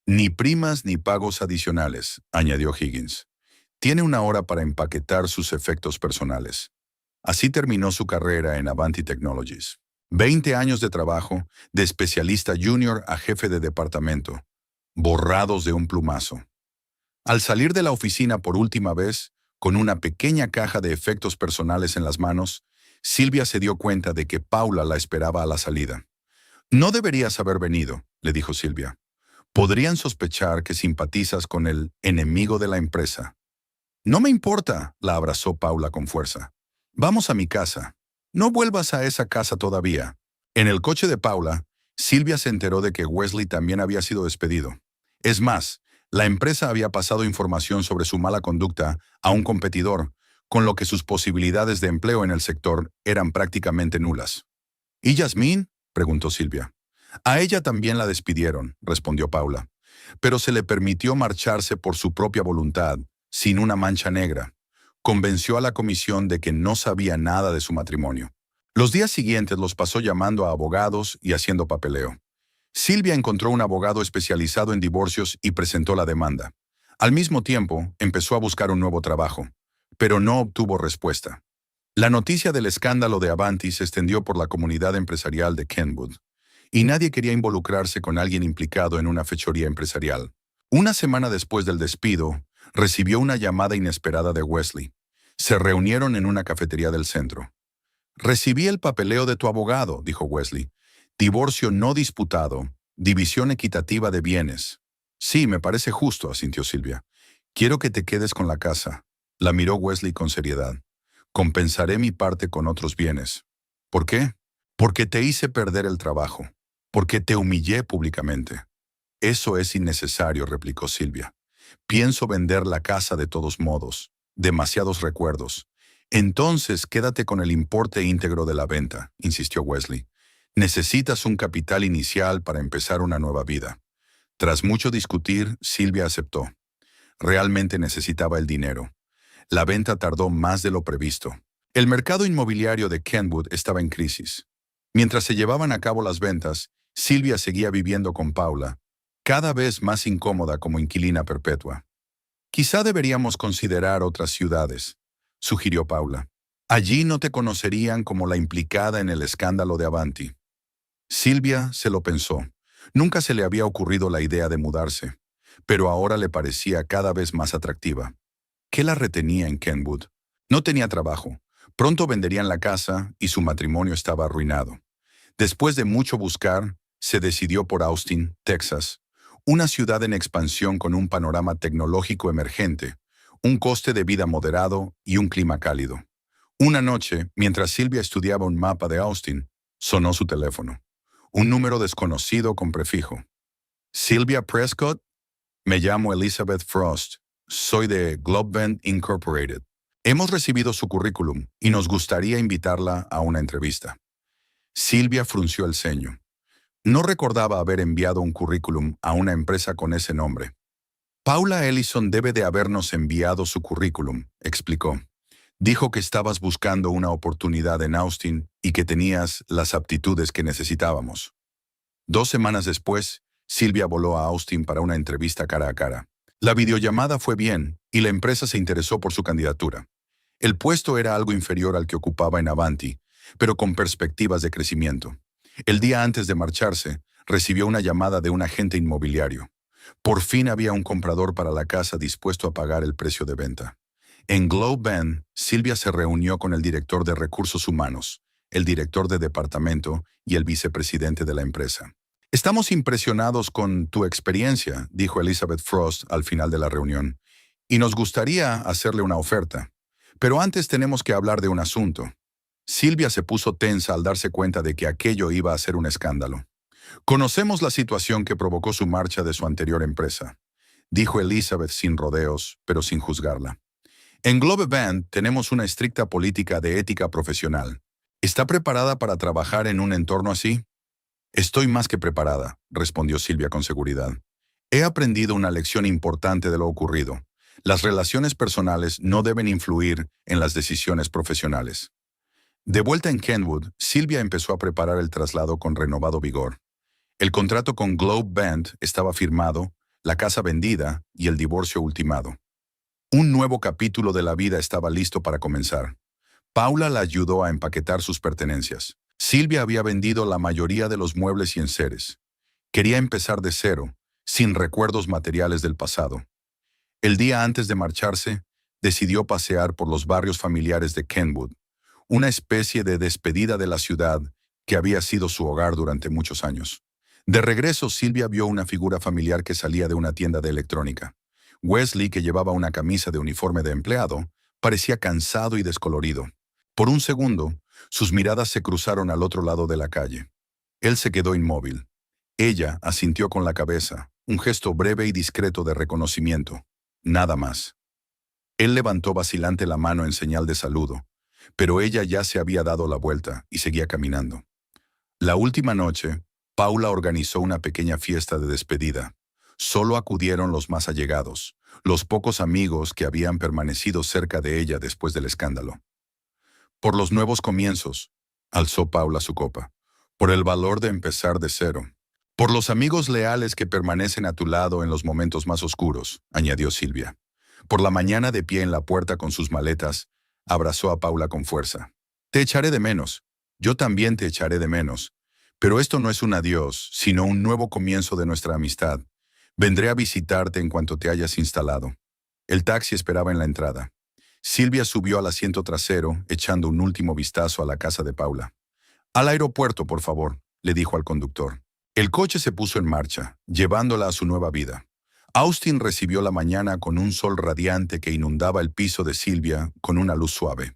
«Ni primas ni pagos adicionales», añadió Higgins. «Tiene una hora para empaquetar sus efectos personales». Así terminó su carrera en Avanti Technologies. 20 años de trabajo, de especialista junior a jefe de departamento, borrados de un plumazo. Al salir de la oficina por última vez, con una pequeña caja de efectos personales en las manos, Silvia se dio cuenta de que Paula la esperaba a la salida. «No deberías haber venido», le dijo Silvia. Podrían sospechar que simpatizas con el enemigo de la empresa. No me importa, la abrazó Paula con fuerza. Vamos a mi casa. No vuelvas a esa casa todavía. En el coche de Paula, Silvia se enteró de que Wesley también había sido despedido. Es más, la empresa había pasado información sobre su mala conducta a un competidor, con lo que sus posibilidades de empleo en el sector eran prácticamente nulas. ¿Y Yasmín?, preguntó Silvia. A ella también la despidieron, respondió Paula, pero se le permitió marcharse por su propia voluntad, sin una mancha negra. Convenció a la comisión de que no sabía nada de su matrimonio. Los días siguientes los pasó llamando a abogados y haciendo papeleo. Silvia encontró un abogado especializado en divorcios y presentó la demanda. Al mismo tiempo, empezó a buscar un nuevo trabajo, pero no obtuvo respuesta. La noticia del escándalo de Avanti se extendió por la comunidad empresarial de Kenwood, y nadie quería involucrarse con alguien implicado en una fechoría empresarial. Una semana después del despido, recibió una llamada inesperada de Wesley. Se reunieron en una cafetería del centro. «Recibí el papeleo de tu abogado», dijo Wesley. «Divorcio no disputado, división equitativa de bienes». «Sí, me parece justo», asintió Silvia. «Quiero que te quedes con la casa». La miró Wesley con seriedad. «Compensaré mi parte con otros bienes». «¿Por qué?» «Porque te hice perder el trabajo. Porque te humillé públicamente». «Eso es innecesario», replicó Silvia. «Pienso vender la casa de todos modos. Demasiados recuerdos». «Entonces quédate con el importe íntegro de la venta», insistió Wesley. «Necesitas un capital inicial para empezar una nueva vida». Tras mucho discutir, Silvia aceptó. Realmente necesitaba el dinero. La venta tardó más de lo previsto. El mercado inmobiliario de Kenwood estaba en crisis. Mientras se llevaban a cabo las ventas, Silvia seguía viviendo con Paula, cada vez más incómoda como inquilina perpetua. «Quizá deberíamos considerar otras ciudades», sugirió Paula. «Allí no te conocerían como la implicada en el escándalo de Avanti». Silvia se lo pensó. Nunca se le había ocurrido la idea de mudarse, pero ahora le parecía cada vez más atractiva. ¿Qué la retenía en Kenwood? No tenía trabajo. Pronto venderían la casa y su matrimonio estaba arruinado. Después de mucho buscar, se decidió por Austin, Texas, una ciudad en expansión con un panorama tecnológico emergente, un coste de vida moderado y un clima cálido. Una noche, mientras Silvia estudiaba un mapa de Austin, sonó su teléfono. Un número desconocido con prefijo. «Sylvia Prescott, me llamo Elizabeth Frost. Soy de Globevent Incorporated. Hemos recibido su currículum y nos gustaría invitarla a una entrevista». Silvia frunció el ceño. No recordaba haber enviado un currículum a una empresa con ese nombre. «Paula Ellison debe de habernos enviado su currículum», explicó. «Dijo que estabas buscando una oportunidad en Austin y que tenías las aptitudes que necesitábamos». 2 semanas después, Silvia voló a Austin para una entrevista cara a cara. La videollamada fue bien y la empresa se interesó por su candidatura. El puesto era algo inferior al que ocupaba en Avanti, pero con perspectivas de crecimiento. El día antes de marcharse, recibió una llamada de un agente inmobiliario. Por fin había un comprador para la casa dispuesto a pagar el precio de venta. En Globe Bend, Silvia se reunió con el director de recursos humanos, el director de departamento y el vicepresidente de la empresa. «Estamos impresionados con tu experiencia», dijo Elizabeth Frost al final de la reunión, «y nos gustaría hacerle una oferta. Pero antes tenemos que hablar de un asunto». Silvia se puso tensa al darse cuenta de que aquello iba a ser un escándalo. «Conocemos la situación que provocó su marcha de su anterior empresa», dijo Elizabeth sin rodeos, pero sin juzgarla. «En Globe Band tenemos una estricta política de ética profesional. ¿Está preparada para trabajar en un entorno así?» «Estoy más que preparada», respondió Silvia con seguridad. «He aprendido una lección importante de lo ocurrido. Las relaciones personales no deben influir en las decisiones profesionales». De vuelta en Kenwood, Silvia empezó a preparar el traslado con renovado vigor. El contrato con Globe Band estaba firmado, la casa vendida y el divorcio ultimado. Un nuevo capítulo de la vida estaba listo para comenzar. Paula la ayudó a empaquetar sus pertenencias. Silvia había vendido la mayoría de los muebles y enseres. Quería empezar de cero, sin recuerdos materiales del pasado. El día antes de marcharse, decidió pasear por los barrios familiares de Kenwood, una especie de despedida de la ciudad que había sido su hogar durante muchos años. De regreso, Silvia vio una figura familiar que salía de una tienda de electrónica. Wesley, que llevaba una camisa de uniforme de empleado, parecía cansado y descolorido. Por un segundo, sus miradas se cruzaron al otro lado de la calle. Él se quedó inmóvil. Ella asintió con la cabeza, un gesto breve y discreto de reconocimiento. Nada más. Él levantó vacilante la mano en señal de saludo, pero ella ya se había dado la vuelta y seguía caminando. La última noche, Paula organizó una pequeña fiesta de despedida. Solo acudieron los más allegados, los pocos amigos que habían permanecido cerca de ella después del escándalo. Por los nuevos comienzos, alzó Paula su copa. Por el valor de empezar de cero. Por los amigos leales que permanecen a tu lado en los momentos más oscuros, añadió Silvia. Por la mañana de pie en la puerta con sus maletas, abrazó a Paula con fuerza. Te echaré de menos. Yo también te echaré de menos. Pero esto no es un adiós, sino un nuevo comienzo de nuestra amistad. Vendré a visitarte en cuanto te hayas instalado. El taxi esperaba en la entrada. Silvia subió al asiento trasero, echando un último vistazo a la casa de Paula. Al aeropuerto, por favor, le dijo al conductor. El coche se puso en marcha, llevándola a su nueva vida. Austin recibió la mañana con un sol radiante que inundaba el piso de Silvia con una luz suave.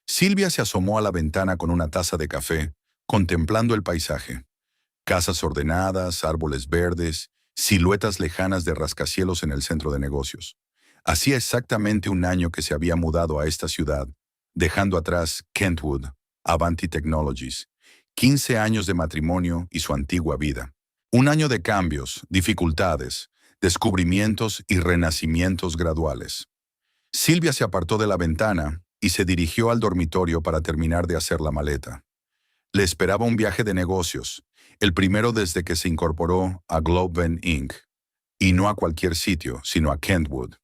Silvia se asomó a la ventana con una taza de café, contemplando el paisaje. Casas ordenadas, árboles verdes, siluetas lejanas de rascacielos en el centro de negocios. Hacía exactamente un año que se había mudado a esta ciudad, dejando atrás Kentwood, Avanti Technologies, 15 años de matrimonio y su antigua vida. Un año de cambios, dificultades, descubrimientos y renacimientos graduales. Silvia se apartó de la ventana y se dirigió al dormitorio para terminar de hacer la maleta. Le esperaba un viaje de negocios, el primero desde que se incorporó a Globevent Inc., y no a cualquier sitio, sino a Kentwood.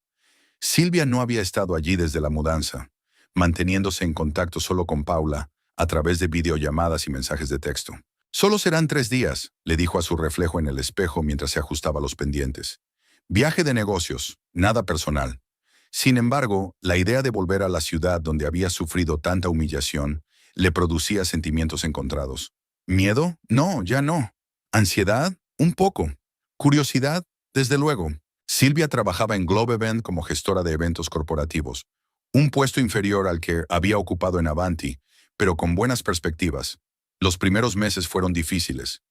Silvia no había estado allí desde la mudanza, manteniéndose en contacto solo con Paula, a través de videollamadas y mensajes de texto. Solo serán 3 días, le dijo a su reflejo en el espejo mientras se ajustaba los pendientes. Viaje de negocios, nada personal. Sin embargo, la idea de volver a la ciudad donde había sufrido tanta humillación le producía sentimientos encontrados. ¿Miedo? No, ya no. ¿Ansiedad? Un poco. ¿Curiosidad? Desde luego. Silvia trabajaba en Globevent como gestora de eventos corporativos, un puesto inferior al que había ocupado en Avanti, pero con buenas perspectivas. Los primeros meses fueron difíciles.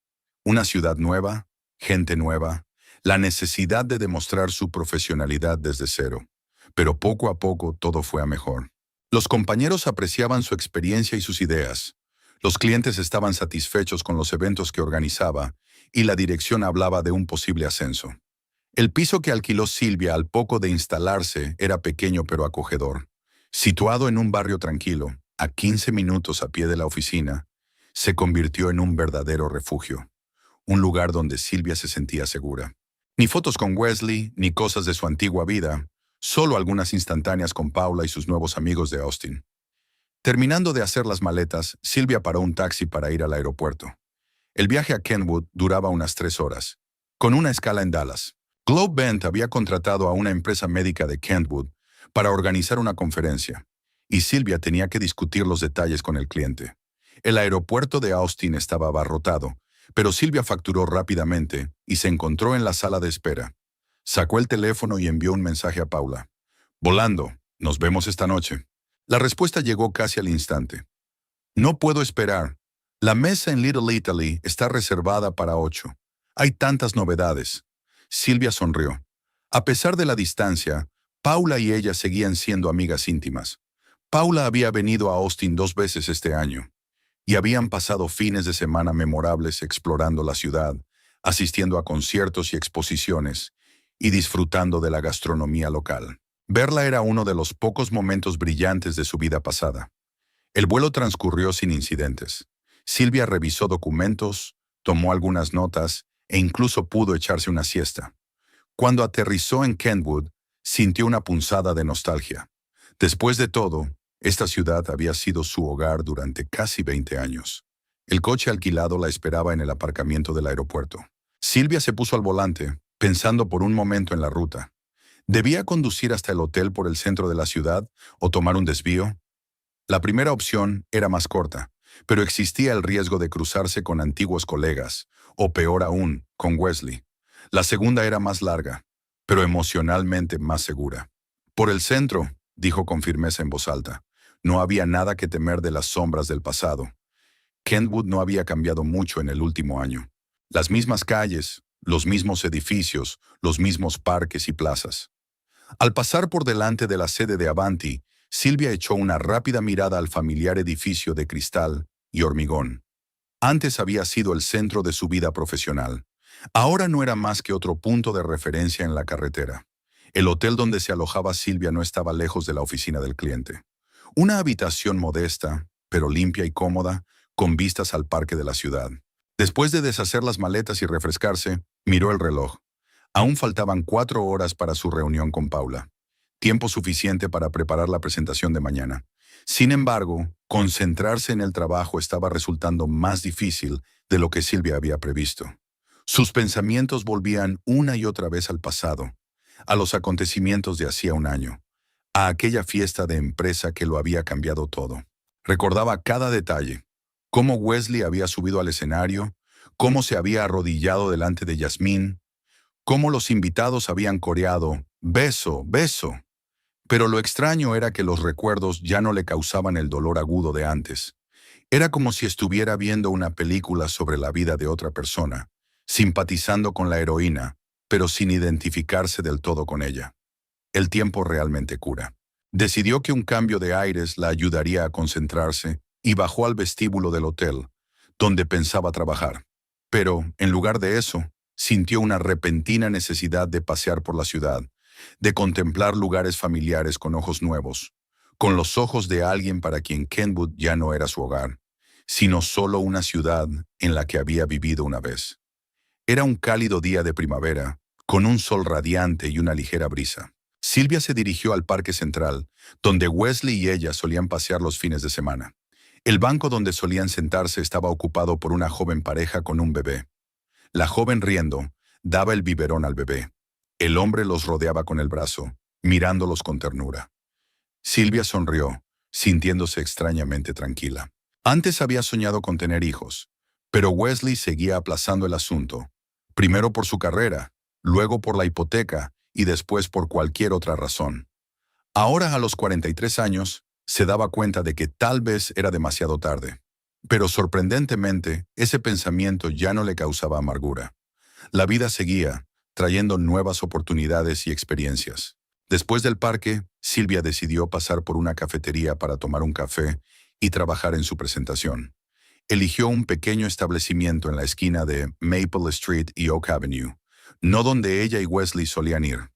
Una ciudad nueva, gente nueva, la necesidad de demostrar su profesionalidad desde cero. Pero poco a poco todo fue a mejor. Los compañeros apreciaban su experiencia y sus ideas. Los clientes estaban satisfechos con los eventos que organizaba y la dirección hablaba de un posible ascenso. El piso que alquiló Silvia al poco de instalarse era pequeño pero acogedor. Situado en un barrio tranquilo, a 15 minutos a pie de la oficina, se convirtió en un verdadero refugio, un lugar donde Silvia se sentía segura. Ni fotos con Wesley, ni cosas de su antigua vida, solo algunas instantáneas con Paula y sus nuevos amigos de Austin. Terminando de hacer las maletas, Silvia paró un taxi para ir al aeropuerto. El viaje a Kentwood duraba unas 3 horas, con una escala en Dallas. Globevent había contratado a una empresa médica de Kentwood para organizar una conferencia, y Silvia tenía que discutir los detalles con el cliente. El aeropuerto de Austin estaba abarrotado, pero Silvia facturó rápidamente y se encontró en la sala de espera. Sacó el teléfono y envió un mensaje a Paula. Volando, nos vemos esta noche. La respuesta llegó casi al instante. No puedo esperar. La mesa en Little Italy está reservada para 8. Hay tantas novedades. Silvia sonrió. A pesar de la distancia, Paula y ella seguían siendo amigas íntimas. Paula había venido a Austin 2 veces este año, y habían pasado fines de semana memorables explorando la ciudad, asistiendo a conciertos y exposiciones, y disfrutando de la gastronomía local. Verla era uno de los pocos momentos brillantes de su vida pasada. El vuelo transcurrió sin incidentes. Silvia revisó documentos, tomó algunas notas e incluso pudo echarse una siesta. Cuando aterrizó en Kentwood, sintió una punzada de nostalgia. Después de todo, esta ciudad había sido su hogar durante casi 20 años. El coche alquilado la esperaba en el aparcamiento del aeropuerto. Silvia se puso al volante, pensando por un momento en la ruta. ¿Debía conducir hasta el hotel por el centro de la ciudad o tomar un desvío? La primera opción era más corta, pero existía el riesgo de cruzarse con antiguos colegas o peor aún, con Wesley. La segunda era más larga, pero emocionalmente más segura. Por el centro, dijo con firmeza en voz alta, no había nada que temer de las sombras del pasado. Kentwood no había cambiado mucho en el último año. Las mismas calles, los mismos edificios, los mismos parques y plazas. Al pasar por delante de la sede de Avanti, Silvia echó una rápida mirada al familiar edificio de cristal y hormigón. Antes había sido el centro de su vida profesional. Ahora no era más que otro punto de referencia en la carretera. El hotel donde se alojaba Silvia no estaba lejos de la oficina del cliente. Una habitación modesta, pero limpia y cómoda, con vistas al parque de la ciudad. Después de deshacer las maletas y refrescarse, miró el reloj. Aún faltaban 4 horas para su reunión con Paula. Tiempo suficiente para preparar la presentación de mañana. Sin embargo, concentrarse en el trabajo estaba resultando más difícil de lo que Silvia había previsto. Sus pensamientos volvían una y otra vez al pasado, a los acontecimientos de hacía un año, a aquella fiesta de empresa que lo había cambiado todo. Recordaba cada detalle, cómo Wesley había subido al escenario, cómo se había arrodillado delante de Yasmín, cómo los invitados habían coreado «Beso, beso». Pero lo extraño era que los recuerdos ya no le causaban el dolor agudo de antes. Era como si estuviera viendo una película sobre la vida de otra persona, simpatizando con la heroína, pero sin identificarse del todo con ella. El tiempo realmente cura. Decidió que un cambio de aires la ayudaría a concentrarse y bajó al vestíbulo del hotel, donde pensaba trabajar. Pero, en lugar de eso, sintió una repentina necesidad de pasear por la ciudad, de contemplar lugares familiares con ojos nuevos, con los ojos de alguien para quien Kentwood ya no era su hogar, sino solo una ciudad en la que había vivido una vez. Era un cálido día de primavera, con un sol radiante y una ligera brisa. Silvia se dirigió al Parque Central, donde Wesley y ella solían pasear los fines de semana. El banco donde solían sentarse estaba ocupado por una joven pareja con un bebé. La joven, riendo, daba el biberón al bebé. El hombre los rodeaba con el brazo, mirándolos con ternura. Silvia sonrió, sintiéndose extrañamente tranquila. Antes había soñado con tener hijos, pero Wesley seguía aplazando el asunto, primero por su carrera, luego por la hipoteca y después por cualquier otra razón. Ahora, a los 43 años, se daba cuenta de que tal vez era demasiado tarde. Pero sorprendentemente, ese pensamiento ya no le causaba amargura. La vida seguía, trayendo nuevas oportunidades y experiencias. Después del parque, Silvia decidió pasar por una cafetería para tomar un café y trabajar en su presentación. Eligió un pequeño establecimiento en la esquina de Maple Street y Oak Avenue, no donde ella y Wesley solían ir.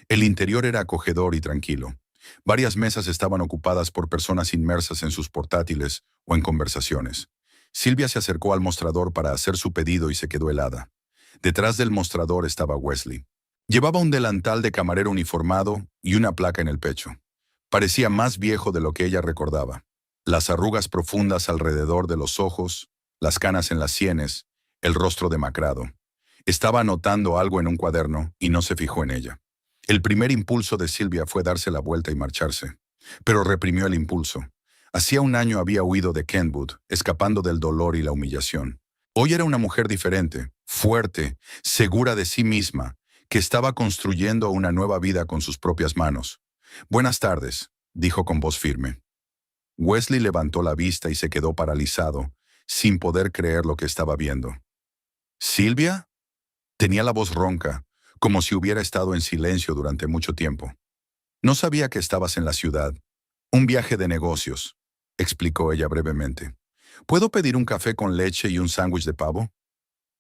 El interior era acogedor y tranquilo. Varias mesas estaban ocupadas por personas inmersas en sus portátiles o en conversaciones. Silvia se acercó al mostrador para hacer su pedido y se quedó helada. Detrás del mostrador estaba Wesley. Llevaba un delantal de camarero uniformado y una placa en el pecho. Parecía más viejo de lo que ella recordaba. Las arrugas profundas alrededor de los ojos, las canas en las sienes, el rostro demacrado. Estaba anotando algo en un cuaderno y no se fijó en ella. El primer impulso de Silvia fue darse la vuelta y marcharse, pero reprimió el impulso. Hacía un año había huido de Kentwood, escapando del dolor y la humillación. Hoy era una mujer diferente, fuerte, segura de sí misma, que estaba construyendo una nueva vida con sus propias manos. «Buenas tardes», dijo con voz firme. Wesley levantó la vista y se quedó paralizado, sin poder creer lo que estaba viendo. «¿Silvia?». Tenía la voz ronca, como si hubiera estado en silencio durante mucho tiempo. «No sabía que estabas en la ciudad. Un viaje de negocios», explicó ella brevemente. «¿Puedo pedir un café con leche y un sándwich de pavo?».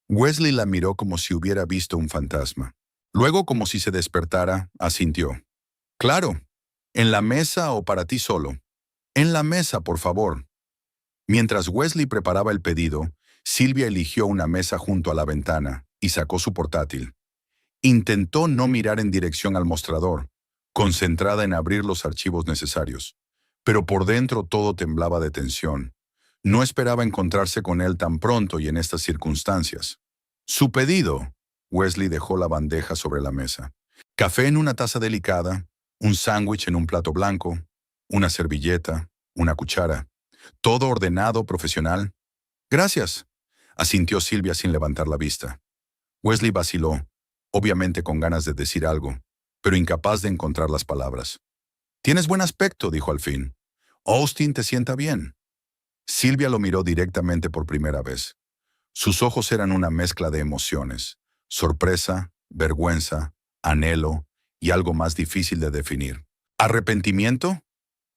Wesley la miró como si hubiera visto un fantasma. Luego, como si se despertara, asintió. «Claro. ¿En la mesa o para ti solo?». «En la mesa, por favor». Mientras Wesley preparaba el pedido, Silvia eligió una mesa junto a la ventana y sacó su portátil. Intentó no mirar en dirección al mostrador, concentrada en abrir los archivos necesarios. Pero por dentro todo temblaba de tensión. No esperaba encontrarse con él tan pronto y en estas circunstancias. «Su pedido». Wesley dejó la bandeja sobre la mesa. Café en una taza delicada, un sándwich en un plato blanco, una servilleta, una cuchara. Todo ordenado, profesional. «Gracias». asintió Silvia sin levantar la vista. Wesley vaciló, obviamente con ganas de decir algo, pero incapaz de encontrar las palabras. «Tienes buen aspecto», dijo al fin. «Austin te sienta bien». Silvia lo miró directamente por primera vez. Sus ojos eran una mezcla de emociones: sorpresa, vergüenza, anhelo y algo más difícil de definir. ¿Arrepentimiento?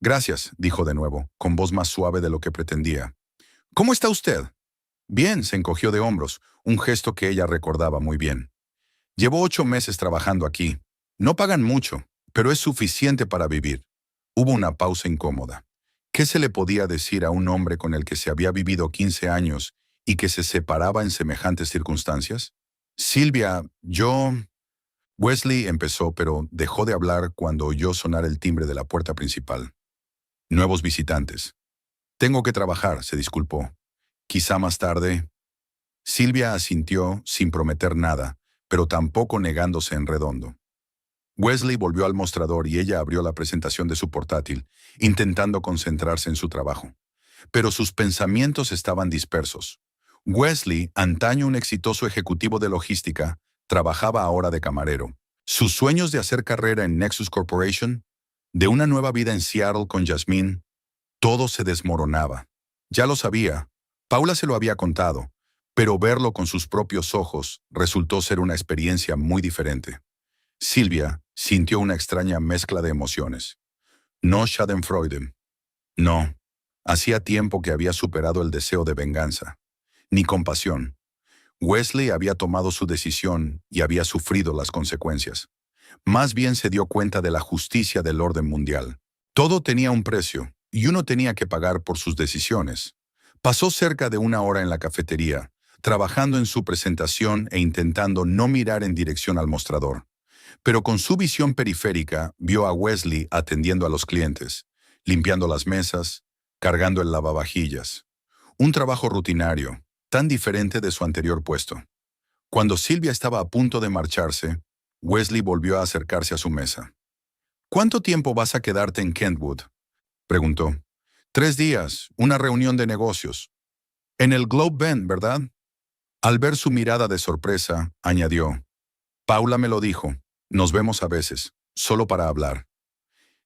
Gracias, dijo de nuevo, con voz más suave de lo que pretendía. ¿Cómo está usted? Bien, se encogió de hombros, un gesto que ella recordaba muy bien. Llevo 8 meses trabajando aquí. No pagan mucho, pero es suficiente para vivir. Hubo una pausa incómoda. ¿Qué se le podía decir a un hombre con el que se había vivido 15 años y que se separaba en semejantes circunstancias? Silvia, yo... Wesley empezó, pero dejó de hablar cuando oyó sonar el timbre de la puerta principal. Nuevos visitantes. Tengo que trabajar, se disculpó. Quizá más tarde. Silvia asintió sin prometer nada, pero tampoco negándose en redondo. Wesley volvió al mostrador y ella abrió la presentación de su portátil, intentando concentrarse en su trabajo. Pero sus pensamientos estaban dispersos. Wesley, antaño un exitoso ejecutivo de logística, trabajaba ahora de camarero. Sus sueños de hacer carrera en Nexus Corporation, de una nueva vida en Seattle con Jasmine, todo se desmoronaba. Ya lo sabía, Paula se lo había contado, pero verlo con sus propios ojos resultó ser una experiencia muy diferente. Silvia sintió una extraña mezcla de emociones. No Schadenfreude. No. Hacía tiempo que había superado el deseo de venganza. Ni compasión. Wesley había tomado su decisión y había sufrido las consecuencias. Más bien se dio cuenta de la justicia del orden mundial. Todo tenía un precio, y uno tenía que pagar por sus decisiones. Pasó cerca de 1 hora en la cafetería, trabajando en su presentación e intentando no mirar en dirección al mostrador. Pero con su visión periférica vio a Wesley atendiendo a los clientes, limpiando las mesas, cargando el lavavajillas. Un trabajo rutinario, tan diferente de su anterior puesto. Cuando Silvia estaba a punto de marcharse, Wesley volvió a acercarse a su mesa. «¿Cuánto tiempo vas a quedarte en Kentwood?», preguntó. «3 días, una reunión de negocios. En el Globe Bend, ¿verdad?». Al ver su mirada de sorpresa, añadió: «Paula me lo dijo. Nos vemos a veces, solo para hablar».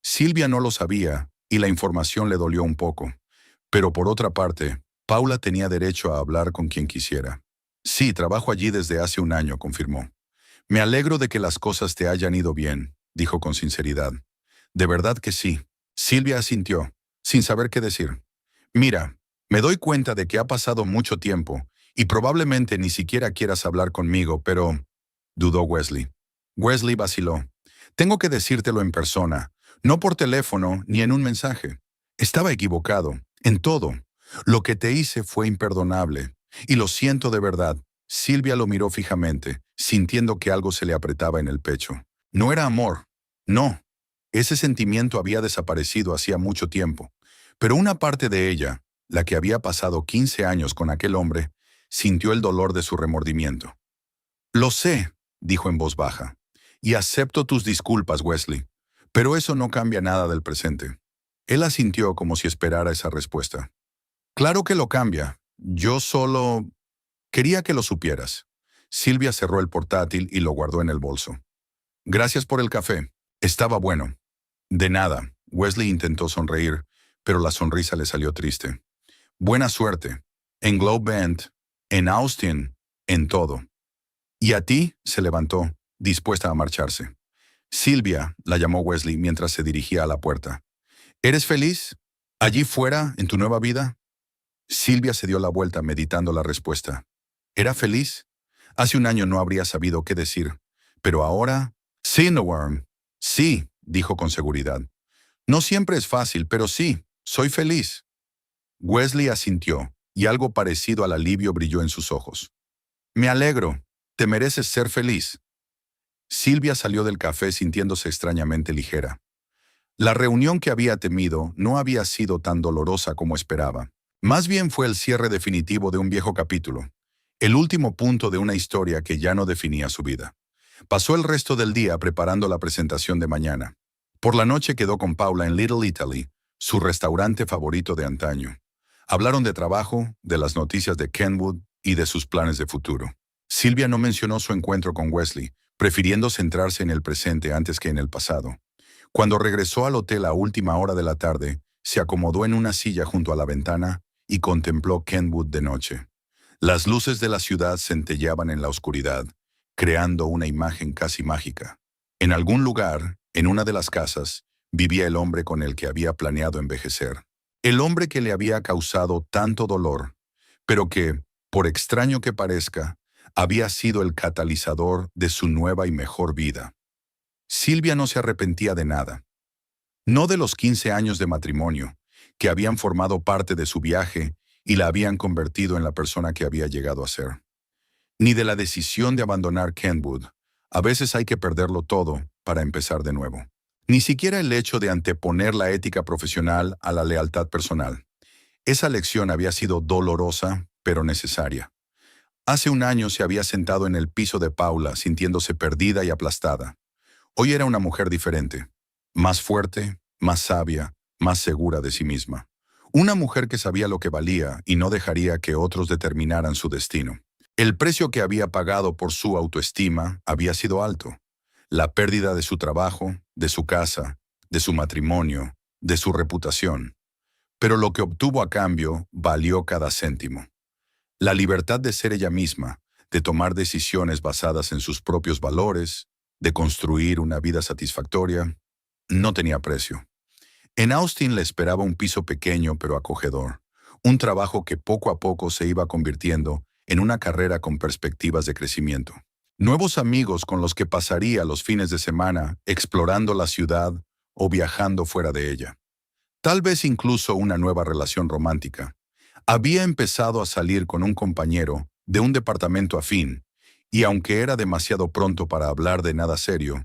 Silvia no lo sabía y la información le dolió un poco. Pero por otra parte, Paula tenía derecho a hablar con quien quisiera. «Sí, trabajo allí desde hace 1 año», confirmó. «Me alegro de que las cosas te hayan ido bien», dijo con sinceridad. «De verdad que sí». Silvia asintió, sin saber qué decir. «Mira, me doy cuenta de que ha pasado mucho tiempo y probablemente ni siquiera quieras hablar conmigo, pero...», dudó Wesley. Wesley vaciló. «Tengo que decírtelo en persona, no por teléfono ni en un mensaje. Estaba equivocado, en todo. Lo que te hice fue imperdonable, y lo siento de verdad». Silvia lo miró fijamente, sintiendo que algo se le apretaba en el pecho. No era amor, no. Ese sentimiento había desaparecido hacía mucho tiempo, pero una parte de ella, la que había pasado 15 años con aquel hombre, sintió el dolor de su remordimiento. «Lo sé», dijo en voz baja, «y acepto tus disculpas, Wesley, pero eso no cambia nada del presente». Él asintió como si esperara esa respuesta. «Claro que lo cambia. Yo solo... quería que lo supieras». Silvia cerró el portátil y lo guardó en el bolso. «Gracias por el café. Estaba bueno». «De nada». Wesley intentó sonreír, pero la sonrisa le salió triste. «Buena suerte. En Globe Bend, en Austin, en todo». «¿Y a ti?», se levantó, dispuesta a marcharse. «Silvia», la llamó Wesley mientras se dirigía a la puerta. «¿Eres feliz? ¿Allí fuera, en tu nueva vida?». Silvia se dio la vuelta meditando la respuesta. ¿Era feliz? Hace 1 año no habría sabido qué decir, pero ahora... «Sí, Noworm. Sí», dijo con seguridad. «No siempre es fácil, pero sí, soy feliz». Wesley asintió, y algo parecido al alivio brilló en sus ojos. «Me alegro. Te mereces ser feliz». Silvia salió del café sintiéndose extrañamente ligera. La reunión que había temido no había sido tan dolorosa como esperaba. Más bien fue el cierre definitivo de un viejo capítulo, el último punto de una historia que ya no definía su vida. Pasó el resto del día preparando la presentación de mañana. Por la noche quedó con Paula en Little Italy, su restaurante favorito de antaño. Hablaron de trabajo, de las noticias de Kenwood, y de sus planes de futuro. Silvia no mencionó su encuentro con Wesley, prefiriendo centrarse en el presente antes que en el pasado. Cuando regresó al hotel a última hora de la tarde, se acomodó en una silla junto a la ventana y contempló Kentwood de noche. Las luces de la ciudad centelleaban en la oscuridad, creando una imagen casi mágica. En algún lugar, en una de las casas, vivía el hombre con el que había planeado envejecer. El hombre que le había causado tanto dolor, pero que, por extraño que parezca, había sido el catalizador de su nueva y mejor vida. Silvia no se arrepentía de nada. No de los 15 años de matrimonio, que habían formado parte de su viaje y la habían convertido en la persona que había llegado a ser. Ni de la decisión de abandonar Kentwood. A veces hay que perderlo todo para empezar de nuevo. Ni siquiera el hecho de anteponer la ética profesional a la lealtad personal. Esa lección había sido dolorosa, pero necesaria. Hace un año se había sentado en el piso de Paula, sintiéndose perdida y aplastada. Hoy era una mujer diferente, más fuerte, más sabia, más segura de sí misma. Una mujer que sabía lo que valía y no dejaría que otros determinaran su destino. El precio que había pagado por su autoestima había sido alto. La pérdida de su trabajo, de su casa, de su matrimonio, de su reputación. Pero lo que obtuvo a cambio valió cada céntimo. La libertad de ser ella misma, de tomar decisiones basadas en sus propios valores, de construir una vida satisfactoria, no tenía precio. En Austin le esperaba un piso pequeño pero acogedor, un trabajo que poco a poco se iba convirtiendo en una carrera con perspectivas de crecimiento. Nuevos amigos con los que pasaría los fines de semana explorando la ciudad o viajando fuera de ella. Tal vez incluso una nueva relación romántica. Había empezado a salir con un compañero de un departamento afín, y aunque era demasiado pronto para hablar de nada serio,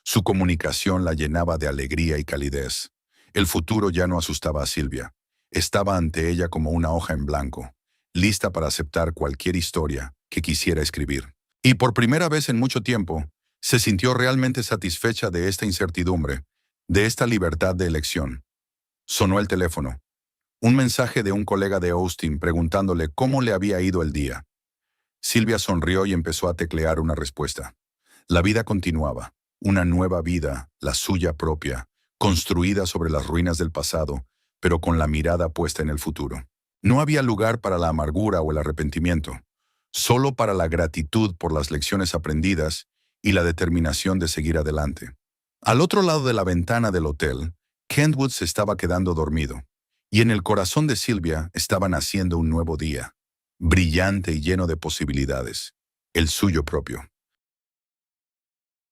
su comunicación la llenaba de alegría y calidez. El futuro ya no asustaba a Silvia. Estaba ante ella como una hoja en blanco, lista para aceptar cualquier historia que quisiera escribir. Y por primera vez en mucho tiempo, se sintió realmente satisfecha de esta incertidumbre, de esta libertad de elección. Sonó el teléfono. Un mensaje de un colega de Austin preguntándole cómo le había ido el día. Silvia sonrió y empezó a teclear una respuesta. La vida continuaba, una nueva vida, la suya propia, construida sobre las ruinas del pasado, pero con la mirada puesta en el futuro. No había lugar para la amargura o el arrepentimiento, solo para la gratitud por las lecciones aprendidas y la determinación de seguir adelante. Al otro lado de la ventana del hotel, Kentwood se estaba quedando dormido, y en el corazón de Silvia estaba naciendo un nuevo día, brillante y lleno de posibilidades, el suyo propio.